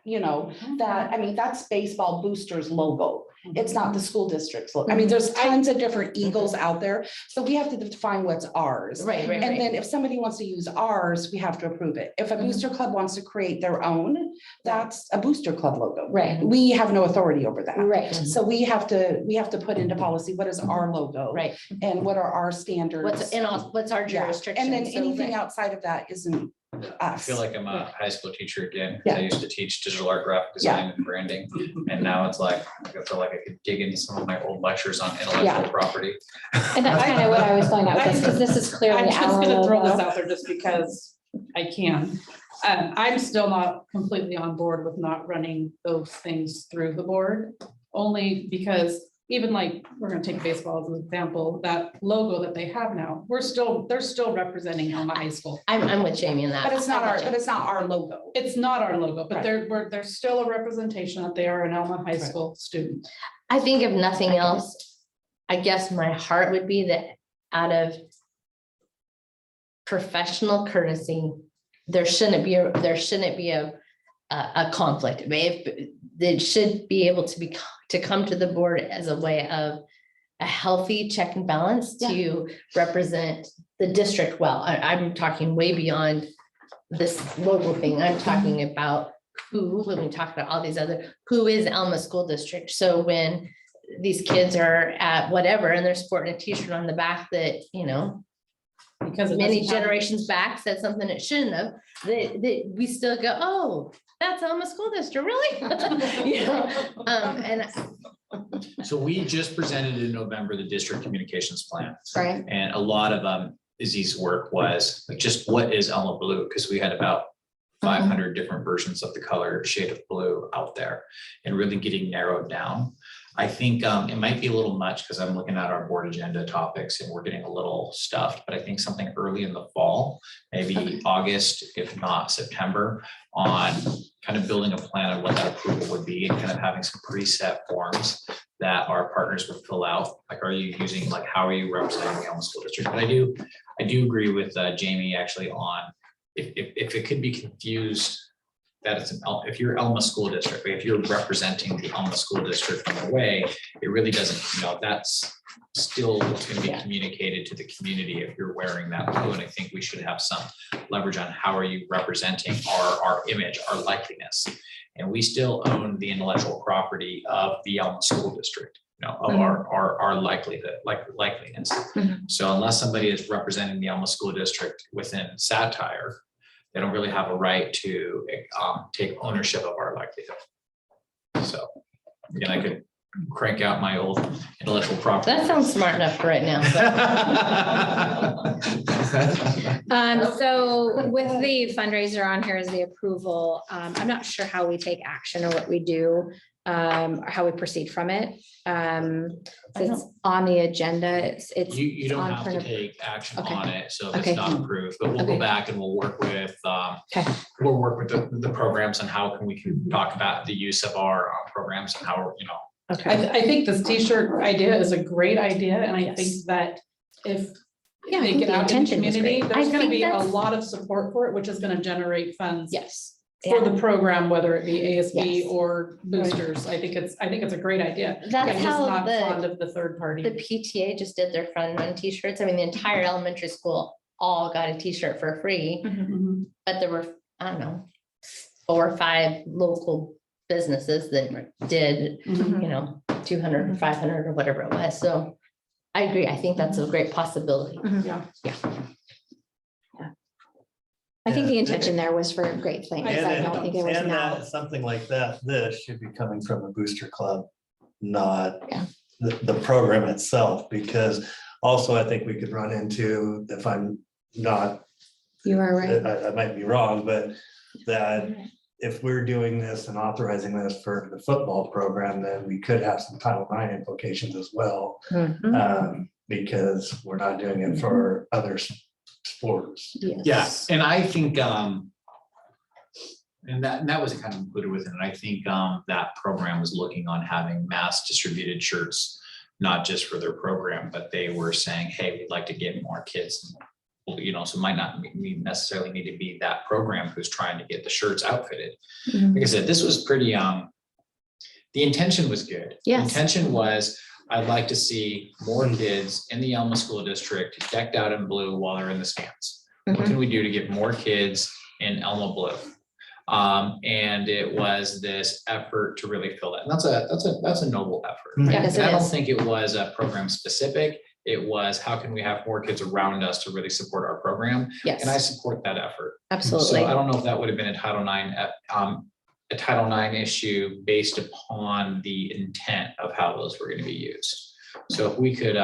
that's baseball boosters logo. It's not the school district's logo. I mean, there's tons of different eagles out there. So we have to define what's ours. Right. And then if somebody wants to use ours, we have to approve it. If a booster club wants to create their own, that's a booster club logo. Right. We have no authority over that. Right. So we have to put into policy, what is our logo? Right. And what are our standards? What's our Yeah. jurisdiction? And then So, anything right. outside of that isn't I us. feel like I'm a high school teacher again, 'cause I used to teach digital art, graphic design and branding. And now it's like, I feel like I could dig into some of my old lectures on intellectual property. And that's kind of what I was going at with this, because this is clearly I'm just our gonna throw this logo. out there just because I can. I'm still not completely on board with not running those things through the board. Only because even like, we're gonna take baseball as an example, that logo that they have now, they're still representing Elma High School. I'm with Jamie in that. But it's not our logo. It's not our logo, but Right. there's still a representation that they are an Elma High School student. I think if nothing else, I guess my heart would be that out of professional courtesy, there shouldn't be a conflict. I mean, if it should be able to come to the board as a way of a healthy check and balance to represent the district well. I'm talking way beyond this local thing. I'm talking about when we talk about all these who is Elma School District. So when these kids are at whatever and they're sporting a t-shirt on the back that, Because it many doesn't have- generations back said something it shouldn't have, that we still go, oh, that's Elma School District, really? And So we just presented in November the district communications plan. right, And a lot of Izzy's work was like, just what is Elma blue? Because we had about 500 different versions of the color shade of blue out there and really getting narrowed down. I think it might be a little much because I'm looking at our board agenda topics and we're getting a little stuffed, but I think something early in the fall, maybe August, if not September, on kind of building a plan of what that approval would be and kind of having some preset forms that our partners would fill out. Like, are you using, like, how are you representing the Elma School District? But I do agree with Jamie actually on if it could be confused that it's if you're Elma School District, if you're representing the Elma School District in a way, it really doesn't, that's still what's going to be communicated to the community if you're wearing that blue. And I think we should have some leverage on how are you representing our image, our likeliness. And we still own the intellectual property of the Elma School District, of our likeliness. So unless somebody is representing the Elma School District within satire, they don't really have a right to take ownership of our livelihood. So again, I could crank out my old intellectual property. that sounds smart enough for right now. So with the fundraiser on here as the approval, I'm not sure how we take action or what we do, or how we proceed from it. It's on the agenda. It's You don't on have to print- take action Okay. on it, so if Okay. it's not approved, but we'll go Okay. back and we'll work with, Okay. we'll work with the programs and how we can talk about the use of our programs and how, Okay. I think this t-shirt idea is a great idea, and I think that if Yeah, I they think get the out in the intention was community, great. there's I gonna think be a that's- lot of support for it, which is gonna generate funds Yes. for the program, whether it be ASB Yes. or boosters. I think it's a great idea. That's I'm just how not the- fond of the third The party. PTA just did their fun run t-shirts. I mean, the entire elementary school all got a t-shirt for free, Mhm. but there were, I don't know, 4 or 5 local businesses that did, Mhm. 200 or 500 or whatever it was. So I agree. I think that's a great possibility. Yeah. I think the intention there was for great things. I don't think it was And now. that something like that, this should be coming from the booster club, not Yeah. the program itself, because also I think we could run into, if I'm not, You are right. I might be wrong, but that if we're doing this and authorizing this for the football program, then we could have some Title IX implications as well. Because we're not doing it for other sports. Yeah, and I think, and that was kind of included with it, and I think that program was looking on having mass distributed shirts, not just for their program, but they were saying, hey, we'd like to get more kids. So it might not necessarily need to be that program who's trying to get the shirts outfitted. Like I said, this was pretty, the intention was good. The Yes. intention was, I'd like to see more kids in the Elma School District decked out in blue while they're in the stands. What can we do to get more kids in Elma blue? And it was this effort to really fill that. And that's a noble effort. Yes, And it I don't is. think it was a program specific. It was, how can we have more kids around us to really support our program? Yes. And I support that effort. Absolutely. So I don't know if that would have been a Title IX issue based upon the intent of how those were going to be used. So if we could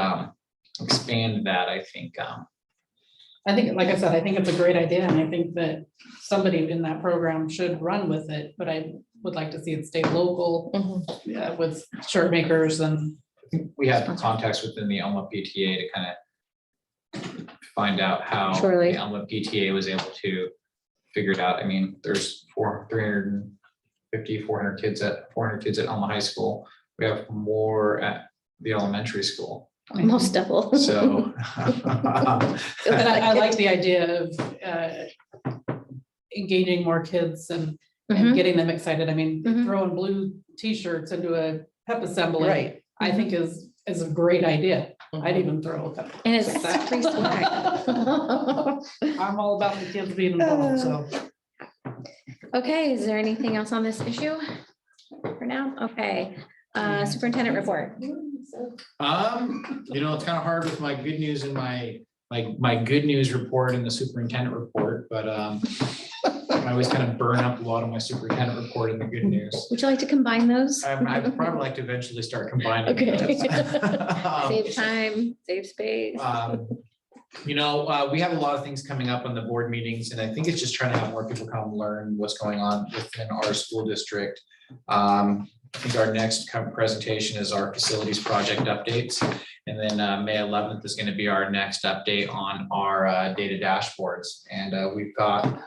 expand that, I think. I think, like I said, I think it's a great idea, and I think that somebody in that program should run with it, but I would like to see it stay local, yeah, with shirt makers and. We had contacts within the Elma PTA to kind of find out how Surely. the Elma PTA was able to figure it out. I mean, there's 400 kids at Elma High School. We have more at the elementary school. Almost double. So. And I like the idea of engaging more kids and getting them excited. I mean, throwing blue t-shirts into a pep assembly. Right. I think is a great idea. I'd even throw a couple. And it's free swag. I'm all about the kids being involved, so. Okay, is there anything else on this issue for now? Okay, superintendent report. It's kind of hard with my good news and my good news report and the superintendent report, but I always kind of burn up a lot of my superintendent report and the good news. Would you like to combine those? I'd probably like to eventually start combining. Okay. those. Save time, save space. We have a lot of things coming up on the board meetings, and I think it's just trying to have more people come learn what's going on within our school district. I think our next presentation is our facilities project updates. And then May 11th is going to be our next update on our data dashboards. And we've got,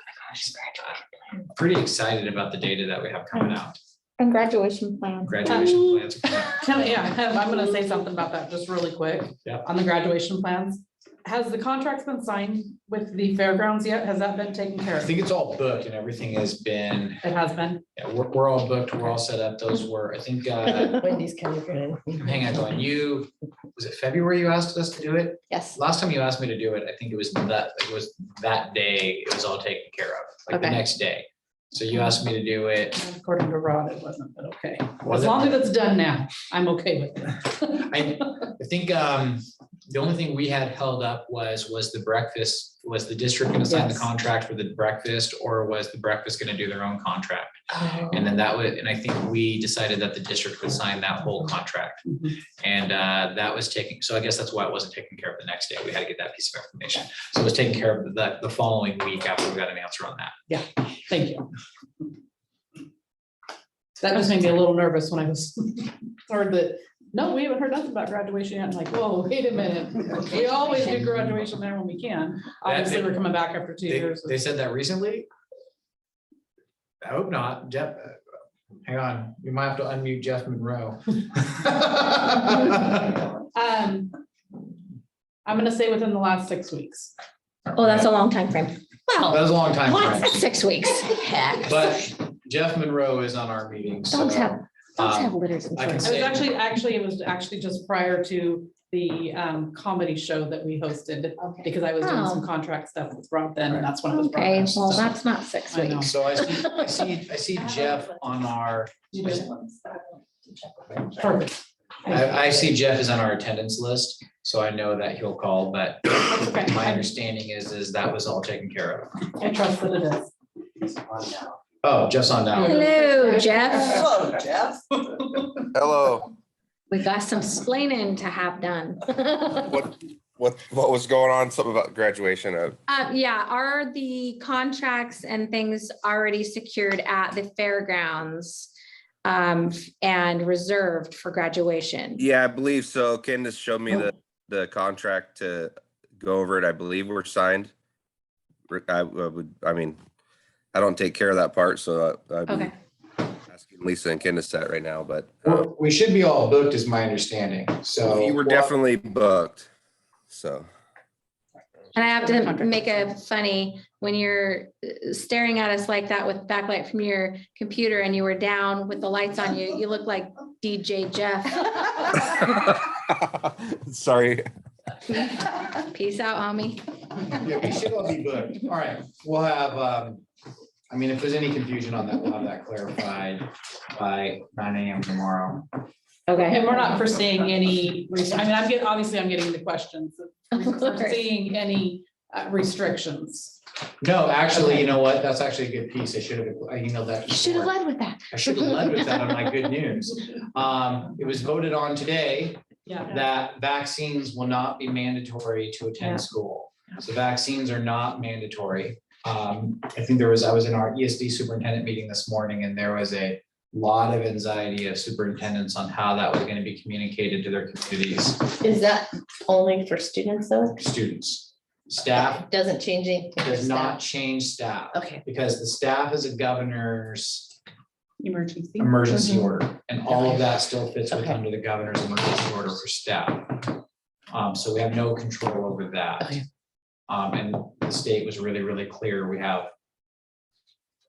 pretty excited about the data that we have coming out. And graduation plan. Graduation plans. I'm gonna say something about that just really quick. Yeah. On the graduation plans. Has the contracts been signed with the fairgrounds yet? Has that been taken care I of? think it's all booked and everything has been, It has been? yeah, we're all booked, we're all set up. Those were, I think, Wendy's kind of good. hang on, going, was it February you asked us to do it? Yes. Last time you asked me to do it, I think it was that day, it was all taken care of, like the Okay. next day. So you asked me to do it. According to Rod, it wasn't, but okay. Was As it? long as it's done now, I'm okay with it. I think the only thing we had held up was the breakfast, was the district gonna sign the Yes. contract for the breakfast, or was the breakfast gonna do their own contract? Oh. And then and I think we decided that the district would sign that whole contract. And that was so I guess that's why it wasn't taken care of the next day. We had to get that piece of information. So it was taken care of the following week after we got an answer on that. Yeah, thank you. That just made me a little nervous when I was heard that, no, we haven't heard nothing about graduation yet. I'm like, whoa, wait a minute. We always do graduation there when we can. Obviously, we're coming back after 2 years. They said that recently? I hope not. Jeff, hang on, we might have to unmute Jeff Monroe. I'm gonna say within the last 6 weeks. Oh, that's a long time frame. Well, That was a long time what's frame. 6 weeks? Heck. But Jeff Monroe is on our meeting, so. Dogs have litters and I can It was say, it was actually just prior to the comedy show that we hosted, because I was doing some contract stuff with Rob then, and that's when it was brought Okay, up. well, that's not 6 I know. weeks. so I see Jeff on our, Perfect. I see Jeff is on our attendance list, so I know that he'll call, but Okay. my understanding is that was all taken care of. I trust that it is. Oh, Jeff's on now. Hello, Jeff. Hello, Jeff. Hello. We got some splaining to have done. What was going on? Something about graduation of Yeah, are the contracts and things already secured at the fairgrounds and reserved for graduation? Yeah, I believe so. Candace showed me the contract to go over it. I believe we're signed. I mean, I don't take care of that part, so I'd be Okay. asking Lisa and Candace that right now, but We should be all booked is my understanding, so. you were definitely booked, so. And I have to make a funny, when you're staring at us like that with backlight from your computer and you were down with the lights on you, you look like DJ Jeff. Sorry. Peace out, homie. Yeah, we should all be booked. All right, we'll have, I mean, if there's any confusion on that, we'll have that clarified by 9 AM tomorrow. Okay. And we're not foreseeing any, I mean, obviously I'm getting the questions. Foreseeing any restrictions. No, actually, you know what? That's actually a good piece. I should have, I emailed that. You should have before. led with that. I should have led with that on my good news. It was voted on today Yeah. that vaccines will not be mandatory to Yeah. attend school. So vaccines are not mandatory. I think I was in our ESD superintendent meeting this morning, and there was a lot of anxiety of superintendents on how that was going to be communicated to their communities, Is that only for students though? students, staff. Doesn't change anything. for Does not staff. change staff. Okay. Because the staff is a governor's Emergency. emergency Mhm. order, and all of that still fits with Okay. under the governor's emergency order for staff. So we have no control over that. Okay. And the state was really, really clear.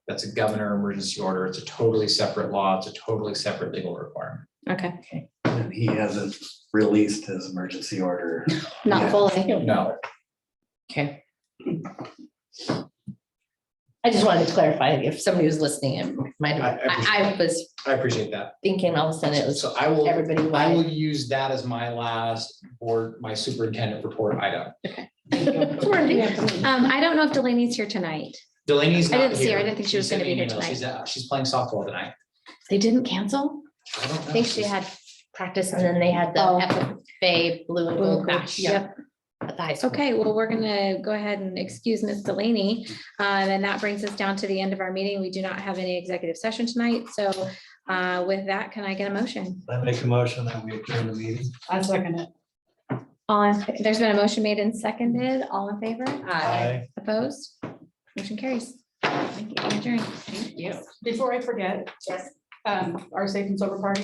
That's a governor emergency order. It's a totally separate law. It's a totally separate legal requirement. Okay. And he hasn't released his emergency order. Not yet. fully. No, Okay. I just wanted to clarify if somebody was listening, it might have, I was I appreciate that. thinking all of a sudden it was So I will, everybody I will wide. use that as my last board, my superintendent report item. I don't know if Delaney's here tonight. Delaney's I not didn't see her. I here. didn't think she was sent gonna be me an here email. tonight. She's playing softball tonight. They didn't cancel? I don't know. I think she had practice and then they had the Oh. FFA blue and gold bash. Yep. At the high school. Okay, well, we're gonna go ahead and excuse Miss Delaney. And that brings us down to the end of our meeting. We do not have any executive session tonight. So with that, can I get a motion? I make a motion that we adjourn the meeting. I second it. There's been a motion made and seconded. All in favor? Aye. Opposed? Motion carries. Thank you. Adjourned. Thank you. Before I forget. Yes. Our safe and sober party.